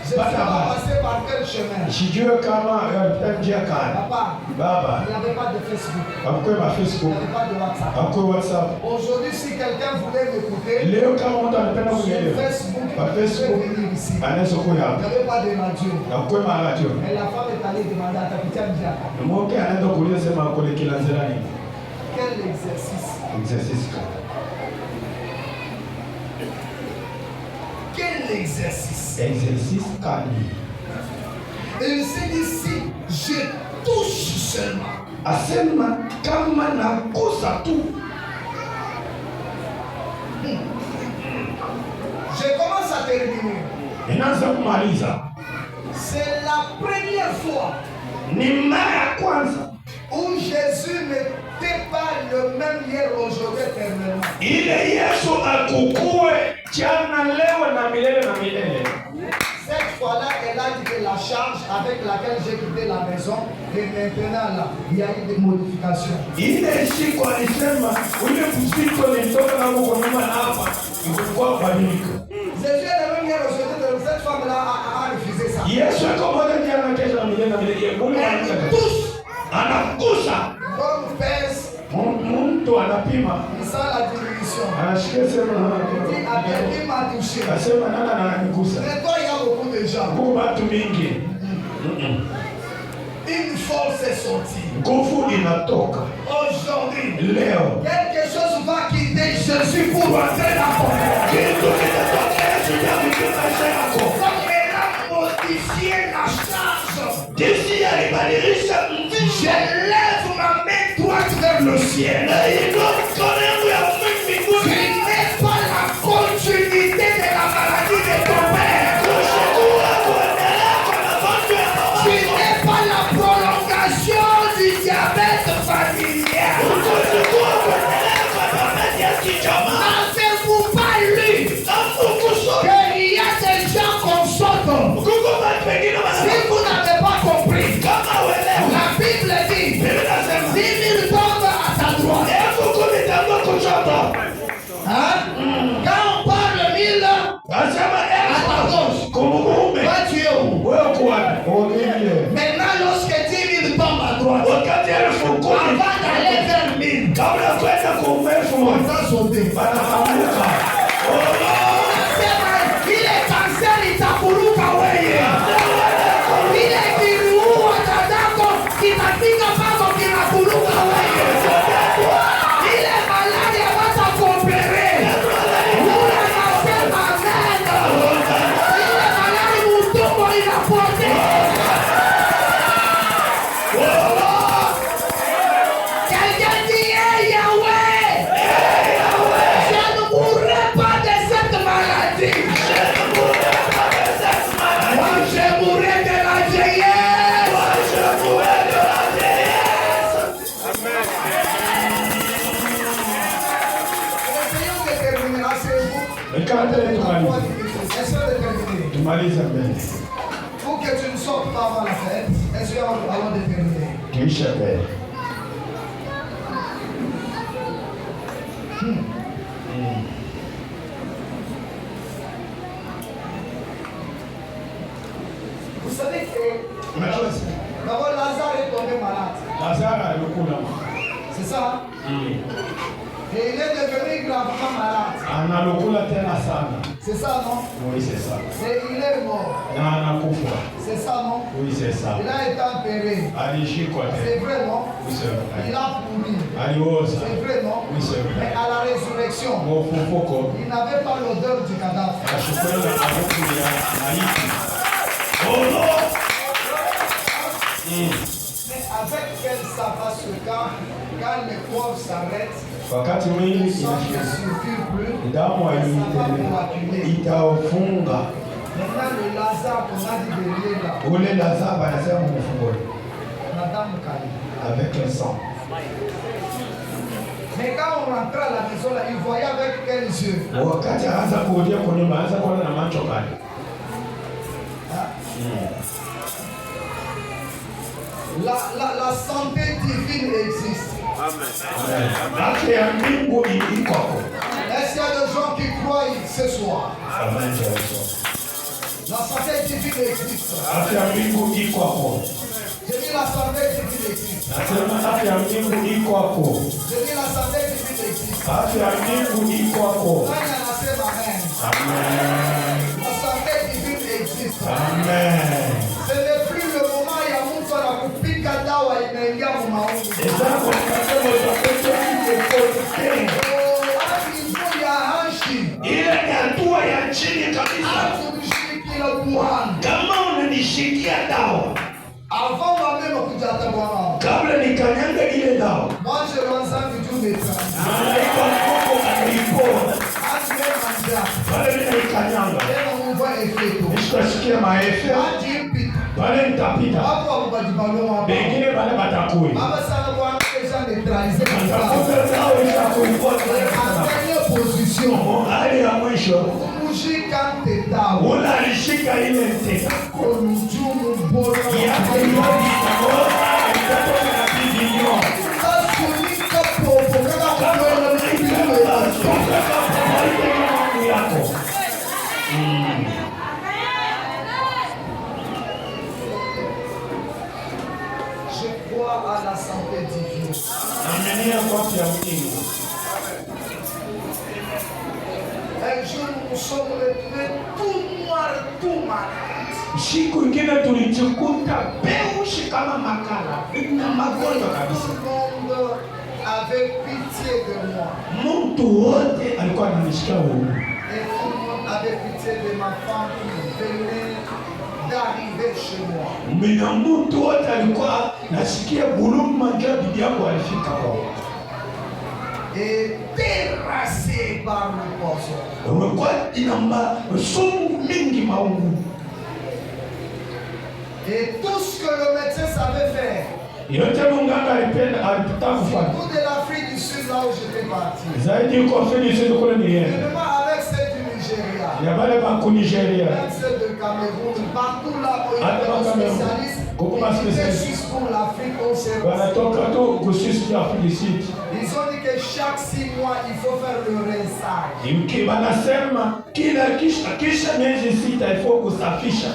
Je suis Baba, passé par quel chemin? sijue kama alipita njia kani. Papa, Baba, il n'y avait pas de Facebook. hakukuwa ma Il n'y Facebook, avait pas de WhatsApp. hakukuwa WhatsApp. Aujourd'hui, si quelqu'un voulait m'écouter, Leo kama mtu anapenda sur kunielewa, Facebook, kwa il Facebook peut venir ici. anaweza kuja Il n'y hapa. avait pas de radio. Hakukuwa ma radio. Mais la femme est allée demander à Tapitia Ndiaka, Mmoja anaenda kuuliza sema kule kila nzira nini? quel exercice? Exercice kani? Quel exercice? Exercice kani? Elle s'est dit, si je touche seulement, asema kama nagusa tu. je commence à terminer. Inaanza kumaliza. C'est la première fois Ni mara ya kwanza où Jésus n'était pas le même hier, aujourd'hui, éternellement. ile Yesu akukue jana, leo na milele na milele. Cette fois-là, elle a dit charge avec laquelle j'ai quitté la maison. Et maintenant, là, il y a eu des modifications. Ile siku alisema ule mzito nilitoka na huko nyuma hapa ilikuwa badilika. Jésus est le même hier aujourd'hui, cette femme-là a refusé ça. Yesu akamwona jana kesho na milele na milele. Elle touche. Anakusa. Comme pèse. Mtu anapima. Il sent la diminution. Anashikia sema Il dit, à qui m'a touché. Asema nana ananigusa. Mais toi, il y a beaucoup de gens. Kwa watu mingi. Une force est sortie. Nguvu inatoka. Aujourd'hui, Leo. quelque chose va quitter Jésus pour entrer dans ton cœur. Kitu kinatoka Yesu ya maisha yako. Comme elle a modifié la charge. Jinsi alibadilisha mtindo. Je lève ma main droite vers le ciel. Na ino mkono yangu ya mbinguni. Tu n'es pas la continuité de la maladie de ton père. Tu n'es pas la prolongation du diabète familial. N'avez-vous pas lu qu'il y a des gens qu'on saute? Si vous n'avez pas compris, la Bible dit 10 000 tombent à ta droite. Hein? Quand on parle 1000 à ta gauche, toi tu es où? Maintenant, lorsque 10 000 tombent à droite, avant d'aller vers 1000, on t'a sauté. Il est cancer, il t'a voulu kawaii. Il est kirou, atadako, il t'a dit que pas qu'il a voulu kawaii. Il est malade, il va t'accompagner. Vous la cassez ma mère. Il est malade, il vous tombe, il a porté. Quelqu'un dit, hey Yahweh, je ne mourrai pas de cette maladie. Moi, je mourrai de la vieillesse. Essayons de terminer. Asseyez-vous. Essayons de terminer. Tumaliza mbele. Pour que tu ne sortes pas avant la fête, essayons avant de terminer. Tuisha mbele. Vous savez que d'abord Lazare est tombé malade. Lazaro alikula. C'est ça? Et il est devenu gravement malade. Analokula tena sana. C'est ça, non? Oui, c'est ça. Et il est mort. Na anakufa. C'est ça, non? Oui, c'est ça. Il a été enterré. Alishikwa C'est tena. vrai, non? Oui, c'est Il vrai. a pourri. Alioza. C'est vrai, non? Oui, c'est Mais vrai. à la résurrection, Mofufuko. il n'avait pas l'odeur du cadavre. Ashukwenda harufu ya maiti. Oh non! Mais avec quel ça va se quand le corps s'arrête, Wakati mwingi le sang ne circule plus, damu ça va coaguler. itafunga. Maintenant, le Lazare qu'on a dit derrière là, Ule Lazaro anasema mfungo Madame Kali. avec le sang. Mais quand on rentrait à la maison là, il voyait avec quels yeux? Wakati anaanza kurudia kwa nyumba, anaanza kuona na macho kali. La santé divine existe. Afya ya mbingu iko hapo. Est-ce qu'il y a des gens qui croient ce soir? Amen. La santé divine existe. Afya ya mbingu iko hapo. Je dis la santé divine existe. Nasema afya ya mbingu iko hapo. Je dis la santé divine existe. Afya ya mbingu iko hapo. Quand il y en a fait amen. Amen. La santé divine existe. Amen. Ce n'est plus le moment ya mtu anakupika dawa imeingia mumaungu. Ezako nikasema utakuta hiyo Hapo ya hanshi. ile ni hatua ya chini kabisa. Hatumshiki la Bwana. Kama unanishikia dawa Avant moi-même kuja hata Bwana. kabla nikanyanga ile dawa, Moi je l'ensemble du médecin. malaika mkuu alipoa As même mangia. pale mimi nikanyanga, Tena on voit effet. nikasikia maefe Hadi pale, nitapita hapo abadibalo hapo. pengine pale batakui Baba sana Bwana déjà neutralisé. nitakuta dawa itakuipota En dernière position. hali ya mwisho. Kumshika mtetao. Ule alishika ile mteka Kolujumu yako yote itakosa itakuwa na bidii. Je crois à la santé divine. Un jour, nous sommes retrouvés tout noirs, tout malades. Siku ingine tulijikuta beushi kama makala na magonjwa kabisa. Tout le monde avait pitié de moi. Mtu wote alikuwa ananishikia huruma. Et tout le monde avait pitié de ma femme qui venait d'arriver chez moi. Mina mtu wote alikuwa nasikia buluma ndio bibi yangu alifika kwao. Et terrassé par le poison. Umekuwa inamba sumu mingi maungu. Et tout ce que le médecin savait faire. Yote munganga alipita kufanya. Tout de l'Afrique du Sud là où j'étais parti. Zaidi uko Afrika Kusini kule ni yeye. Même avec celle du Nigeria. Ya bale ba ku Nigeria. Même celle de Cameroun. Partout là où il y Ah, avait dans des Cameroun. spécialistes. Comment Ils étaient spécialiste? juste pour l'Afrique, on s'est. Wanatoka tu kusisi Afrika Kusini. Ils ont dit que chaque 6 mois, il faut faire le rinçage. Imki wanasema kila kisha miezi 6 ifo kusafisha.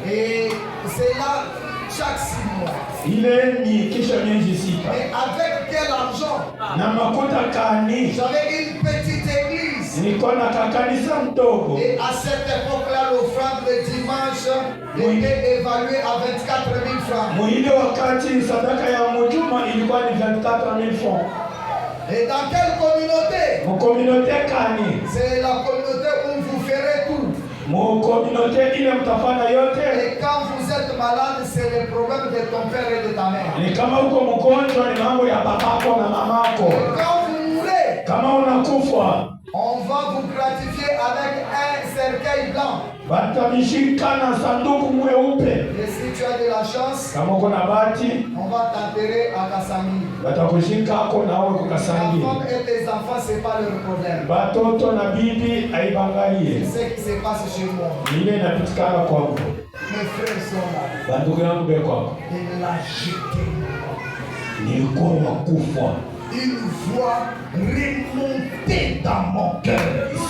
Et c'est là, chaque 6 mois. Ile ni kisha miezi 6. Mais avec quel argent? Na makuta kani. J'avais une petite église. Nilikuwa na kakanisa mdogo. Et à cette époque-là, l'offrande de dimanche était évaluée à 24 000 francs. Mwile wakati sadaka ya mujuma ilikuwa ni 24 000 francs. Et dans quelle communauté? Mon communauté kani. C'est la communauté où vous ferez tout. Mon communauté ile mtafanya yote. Et quand vous êtes malade, c'est le problème de ton père et de ta mère. Ni kama uko mgonjwa ni mambo ya babako na mamako. Et quand vous mourrez, Kama unakufa, on va vous gratifier avec un cercueil blanc. batamishika na sanduku mweupe. Et si tu as de la chance, Kama uko na bahati, on va t'enterrer à Kassangi. batakushika ako nawe Ta kukasangi. femme et tes enfants, c'est pas leur problème. Batoto na bibi C'est aibangalie. ce qui se passe chez moi. Ile inapitikana kwangu. Mes frères sont là. Bandugu yangu be kwako. Il l'a jeté. Nilikuwa wakufa. Une voix remontée dans mon cœur.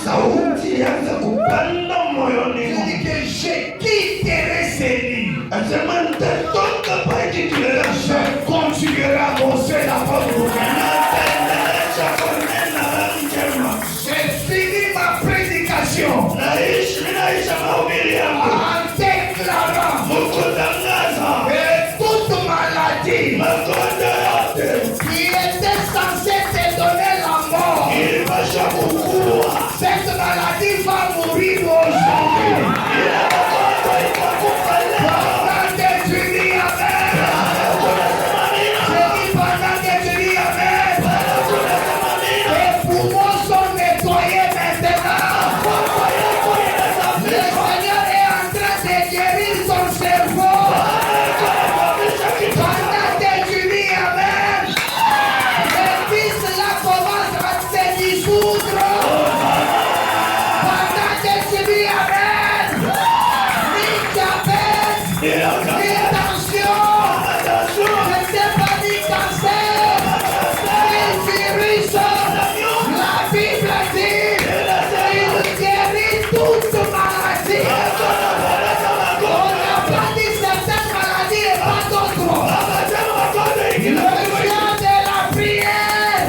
Sauti ilianza kupanda moyoni Il mwangu. dit que je quitterai ces lits. Asema nitatoka pale kilele. Je continuerai à bosser la parole. Naendelea kunena habari njema. J'ai fini ma prédication Ninaisha mahubiri yangu. en déclarant Mukutangaza que toute maladie magonjwa yote qui était censée te donner la mort, ilipasha kukua. cette maladie va mourir aujourd'hui. Ile magonjwa itakufa leo. Pendant que tu dis Amen. Je dis pendant que tu dis Amen. Tes poumons sont nettoyés maintenant. Le Seigneur est en train de guérir ton cerveau. Pendant que tu dis Amen, le fils là commence à se dissoudre. Pendant que tu dis Amen, ni diabète, ni tension, ne sais pas ni cancer, ni virus. La Bible dit, il guérit toute maladie. On n'a pas dit certaines maladies et pas d'autres. Le Dieu de la prière,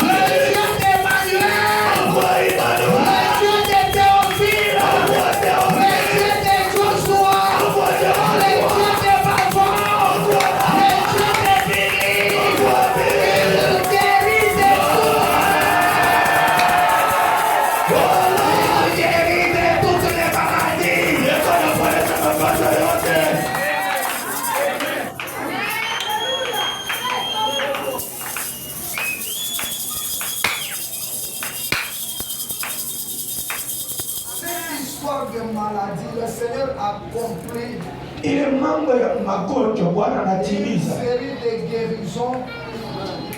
le Dieu d'Emmanuel, le Dieu de Théophile, le Dieu de Joshua, le Dieu de Bavon, le Dieu de Billy, il guérit de tout. Il guérit de toutes les maladies. Cette histoire de maladie, le Seigneur a compris Ile mambo ya magonjwa Bwana une anatimiza. série de guérisons.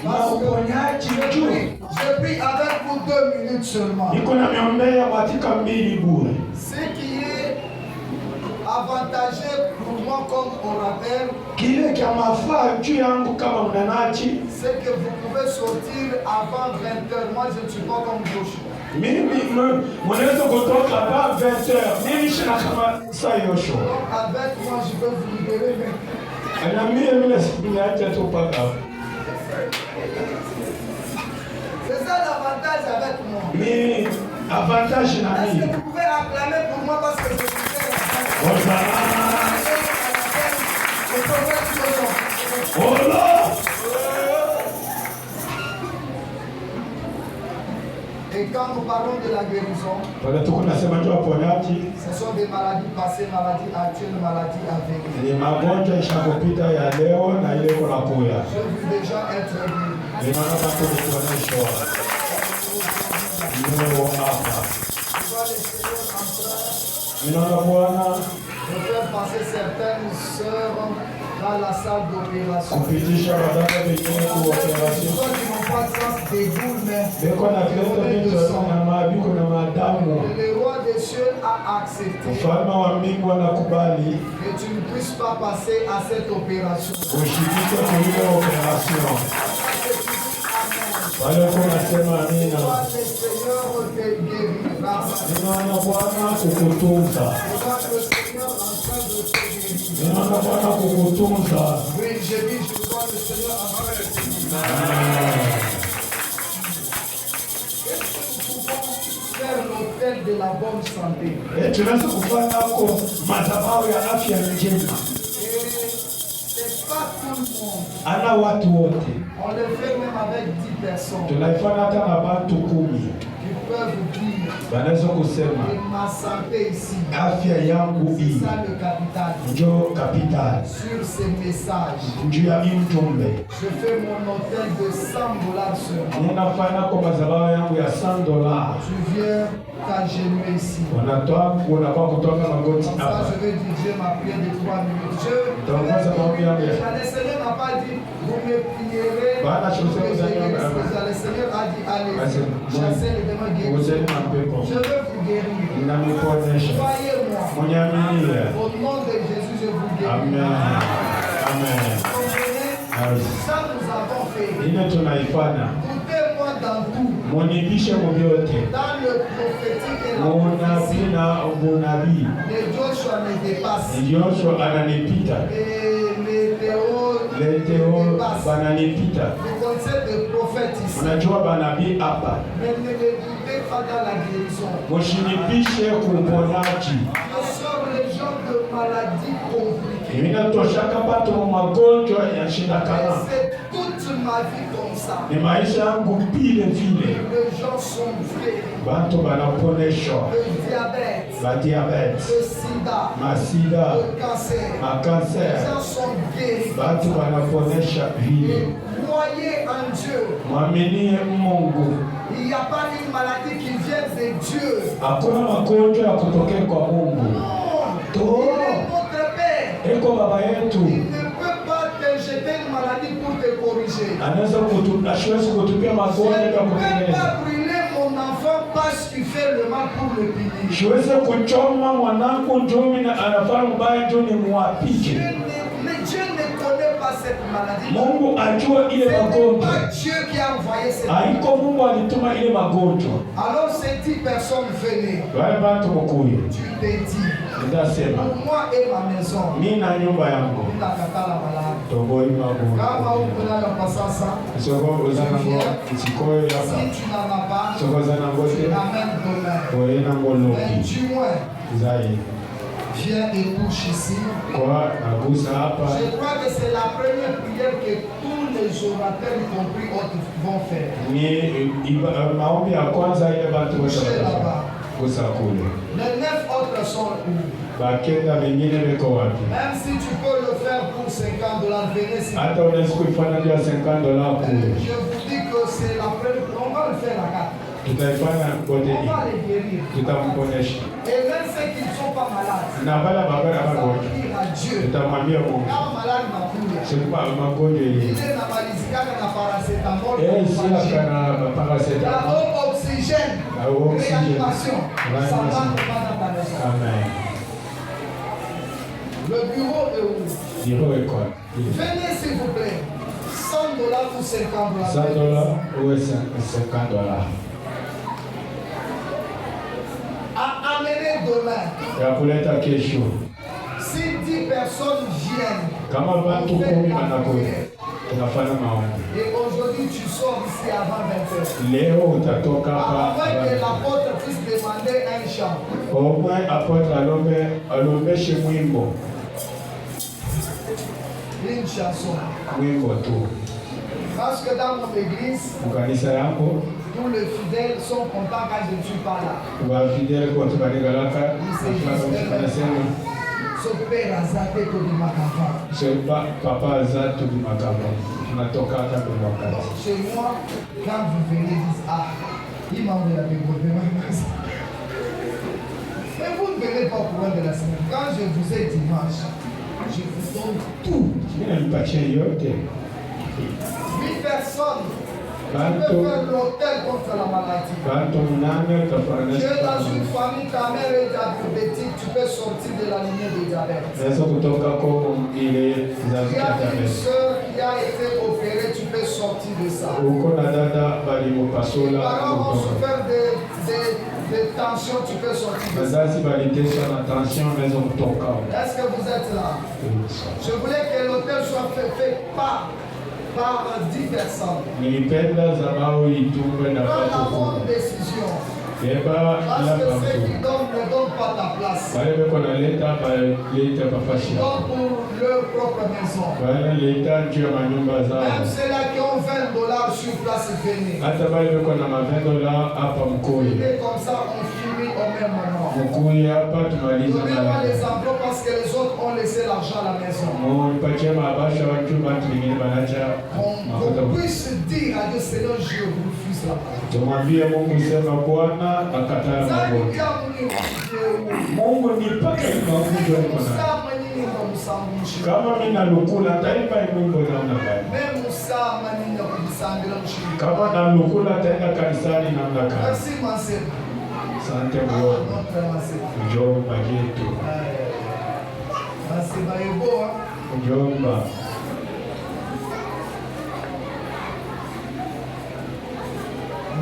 Na Parce que uponyaji juu. je prie avec vous 2 minutes seulement. Niko na miombea katika mbili bure. Ce qui est avantageux pour moi comme orateur, kile kya mafaa juu yangu kama mnenaji, c'est que vous pouvez sortir avant 20h. Moi, je ne suis pas comme Joshua. mimi mnaweza kutoka hapa 20h, mimi shina kama saa Yoshua. Donc, avec moi, je peux vous libérer. Mais Na mimi niacha tu paka hapo. c'est ça l'avantage avec moi. Mimi avantage na Est-ce que mimi. vous pouvez acclamer pour moi parce que je suis Hosanna. le prophète Joshua. Hola. Et quand nous parlons de la guérison, Pale tuko nasema tu uponyaji, ce sont des maladies passées, maladies actuelles, maladies à venir. ni magonjwa ishakopita ya leo na ile iko nakuya. Je veux déjà être guéri. Ninaona watu kuonyeshwa. Leo hapa. Je vois le Seigneur en train Ninaona Bwana de faire passer certaines sœurs dans la salle d'opération. kupitisha wadada wengine kwa Des operation. gens qui n'ont pas de sens des boules, mais Beko na vitu vingi na maabiko na madamu. le roi des cieux a accepté Mfalme wa mbingu anakubali que tu ne puisses pas passer à cette opération. ushiriki kwa ile operation. Wale kuna sema amina. Toi, le Seigneur te guérira. Ninaona Bwana kukutunza. Je vois le Seigneur en train de te guérir. Ninaona Bwana kukutunza. Oui, je dis, je vois le Seigneur en train de te guérir. Est-ce que nous pouvons faire l'hôtel de la bonne santé? Tunaweza kufanya hapo madhabahu ya afya njema. Et c'est pas tout le monde. Ana watu wote. On le fait même avec 10 personnes Tunaifanya hata na watu 10. qui peuvent dire Wanaweza kusema que ma santé ici, afya yangu c'est hii ça le capital. ndio capital. Sur ces messages, Njoo ya ujumbe. je fais mon hôtel de $100 seulement. Ninafanya kwa madhabahu yangu ya $100. Tu viens t'agenouiller ici. Unakuwa kutoka magoti Comme ça, hapa. je vais diriger ma prière de 3 minutes. Donc, moi, ça va bien. Le Seigneur n'a pas dit, vous me prierez. Bah, là, je vous sais me que vous allez guérirez. bien. Le Seigneur a dit, allez, Bah, c'est bon. chassez les démons Vous guéris. êtes un peu bon. Je veux vous guérir. Ninamiponyesha. Croyez-moi. Mnyaminie. Au nom de Jésus, je vous guéris. Amen. Amen. Comprenez? Amen. Ça, nous avons fait. Ile tunaifanya. Doutez-moi dans tout. Munibishe mubyote. Dans le prophétique et la Munabii prophétie, na unabii. le Joshua me dépasse. Joshua ananipita. Et les théos Leteo me dépassent. bananipita. Le conseil de prophète ici. Unajua banabii hapa. Mais ne les doutez pas dans la guérison. Mushinibishe kuponyaji. Je sors les gens de maladies compliquées. Inatoshaka batu mu magonjwa ya shida Et kama. c'est toute ma vie comme ça. Ni maisha yangu vile vile. Les gens sont guéris. Bantu banaponeshwa. Le diabète, Ba diabetes, le sida, masida, le cancer. Les makanser. gens sont guéris. Bantu banaponesha Et vile. croyez en Dieu. Mwaminie Mungu. Il n'y a pas une maladie qui vient de Dieu. Hakuna magonjwa ya kutokea kwa Mungu. Non. To. Il est notre Père. Eko baba Il yetu. ne peut pas te jeter une maladie pour te corriger. Anaweza asiwezi kutupia Je magonjwa ya ne peux kutengeneza. pas brûler mon enfant parce qu'il fait le mal pour le punir. Siwezi kuchoma mwanangu njumi na anafanya mbaya njoo nimuapike. Mais Dieu ne connaît pas cette maladie. Mungu ajua ile Ce n'est magonjwa. pas Dieu qui a envoyé cette maladie. Haiko Mungu alituma ile magonjwa. Alors ces 10 personnes venaient. Wale bantu mkuye. Tu t'es dit, Nitasema pour moi et ma maison, mimi na nyumba yangu nitakatala maladi. toboi Kama magonjwa. uko nayo kwa sasa, Soko uzanango isikoyo yaka. si tu n'en as pas, Soko tu zanangote. l'amènes demain. Koyena Mais ngoloki. du moins, Zai. viens et couche ici. Kwa nagusa hapa. Je crois que c'est la première prière que tous les orateurs, y compris autres, vont faire. Ni maombi ya kwanza ile bantu wote Couchez watafanya. là-bas. Gusa kule. Les 9 autres sont où? Bakenda wengine weko wapi? Même si tu peux le faire pour $50, venez ici. Hata unaweza kuifanya bila $50 kule. Je vous dis que c'est la première. On va le faire la carte. Tutaifanya kote On hii. va les guérir. Tutamponesha. Et même ceux qui ne sont pas malades, Na wale bagara ça va magonjwa. dire à Dieu. Tutamwambia Mungu. Kama malade nakuja. Sikupa magonjwa yenyewe. Ile namalizikana na paracetamol. Sila kana La paracetamol. haute oxygène. La oxygène. Réanimation. Ça va Réanimation. pas dans ta maison. Amen. Le bureau est où? Bureau école. Venez s'il vous plaît. $100 ou $50. $100 ou $50. À amener demain. Ya kuleta kesho. Si 10 personnes viennent, Kama watu 10 wanakuja, tunafanya maombi. et aujourd'hui tu sors ici avant 20h. Leo utatoka Avant hapa. que l'apôtre puisse demander un chant. Au moins apôtre alombeshe mwimbo. Une chanson. Mwimbo tu. Parce que dans mon église, Mukanisa yako tous les fidèles sont contents quand je ne suis pas là. wafidele kote baligalaka nasema Sopera zate Kodimakava. papa za tulimakava tunatoka hata kwa wakati. Chez moi, quand vous venez, dites ah, il m'a envoyé la développer ma maison. Mais vous ne venez pas au courant de la semaine. Quand je vous ai dimanche, je vous donne tout. Mimi nipatie yote. 8 personnes. Tu peux faire l'hôtel contre la maladie. Bantu mnane Tu es dans utafanana. une famille, ta mère est diabétique, tu peux sortir de la lignée de diabète. Naweza kutoka kwa ile za Tu as une diabetes. soeur qui a été opérée, tu peux sortir de ça. Uko na dada Les balimupasula parents ont kutoka. souffert de tension, tu peux sortir de ça. Wazazi baliteswa na tension naweza kutoka. Est-ce que vous êtes là? Je voulais que l'hôtel soit fait par 10 personnes. Nilipenda zabao itumwe na Prends la watu bonne kumi. décision. Eba Parce la que ceux mtu. qui donnent ne donnent pas ta place. Wale beko naleta baleta Ils pafashia. donnent pour leur propre maison. Banaleta juu ya manyumba Même zao. ceux-là qui ont $20 sur place, venez. Hata bale beko na $20 hapa Mkuyi. Et comme ça, on finit au même moment. Mkuyi hapa tumaliza Donnez-moi mara. les emplois parce que les autres ont laissé l'argent à la maison. Mpatie mabasha watu bantu wengine banacha mafuta. Qu'on puisse dire à Dieu, Seigneur, je refuse la parole. Tumwambie Mungu sema Bwana akatala magonjwa. Mungu nipake magonjwa niko nayo. Kama mimi nalukula taimba Mungu naona gani? Kama nalukula taenda kanisani namna gani? Merci, ma sœur. Asante Bwana. Notre ma sœur. Njomba yetu. Ma sœur Bayebo, hein. Njomba.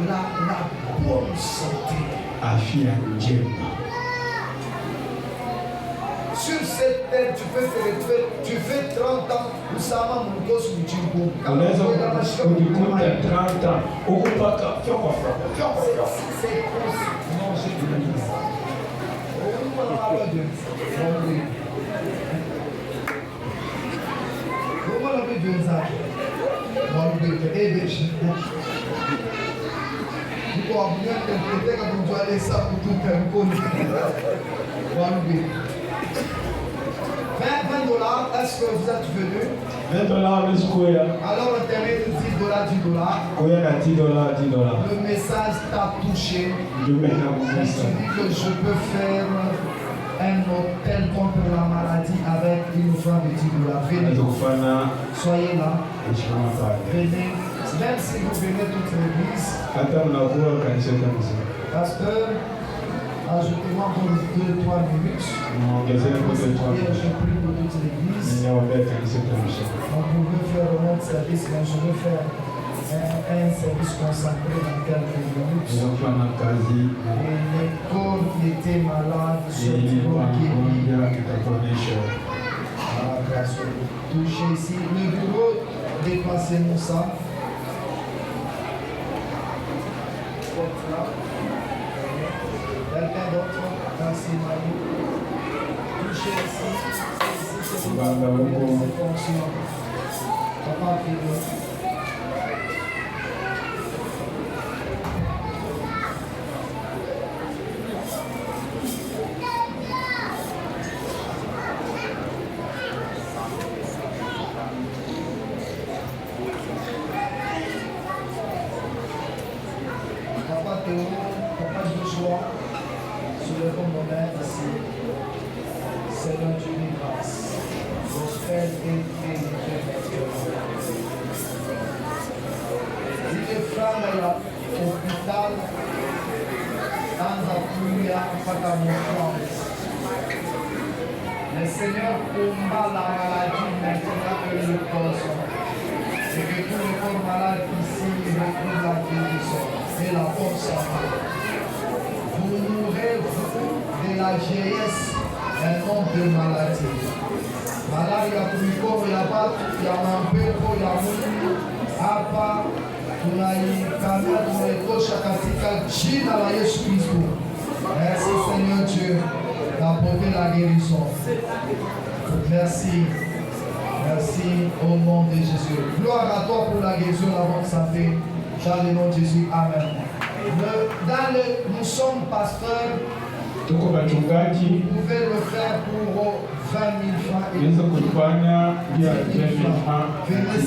La bonne santé. Afya njema. Sur cette terre, tu peux te retrouver, tu fais 30 ans, Usama Moukos Mouchimbo. Unaweza kujikuta 30 huko mpaka fyoko fyoko. C'est possible. Non, je te dis ça. Comment la vie de ça? Non, le but est éveillé. Il faut bien interpréter quand on doit aller ça pour tout faire connu. Voilà le but. $20, est-ce que vous êtes venus? $20 mlikuya. Alors on termine $10, $10. Kuya na $10. Le message t'a touché. Ndume na Et tu kugusa. dis que je peux faire un hôtel contre la maladie avec une offrande de $10. Venez, Naweza kufanya soyez là. heshima pale. Venez, même si vous venez toute l'église, Hata mnakuwa kanisa mzima. pasteur, ajoutez-moi pour 2-3 minutes. Muongezee kwa Et kwa. je prie pour toute l'église. Ninaombea kanisa mzima. On pouvait faire un autre service, mais je vais faire un service consacré dans quelques minutes. Tunafanya kazi Et les corps qui étaient malades ili seront guéris. magonjwa itaponesha. Ah, grâce à Dieu. Touchez ici. Le bureau, dépassez-nous ça. Quelqu'un d'autre? Merci Marie. Touchez ici. C'est fonction. Papa, fais-le. Papa Théo, Papa Joshua, soulevons nos mains ici. Seigneur Dieu de grâce, prospère et il est frère à l'hôpital, dans la pluie, à Patamouflance. Le Seigneur combat la maladie maintenant que le corps sont. Et que tous les corps malades ici retrouvent la guérison et la bonne santé. Vous mourrez, vous, de la vieillesse, un nom de maladie. Malade ya kuliko ya batu ya mampepo ya Mungu hapa tunaikamia tunaitosha katika jina la Yesu Kristo. Merci Seigneur Dieu d'apporter la guérison. Merci. Merci au nom de Jésus. Gloire à toi pour la guérison, la bonne santé. Dans le nom de Jésus. Amen. Nous sommes pasteurs. Tuko wachungaji, Vous pouvez le faire pour 20 000 francs. tunaweza kufanya via 20,000 francs. Venez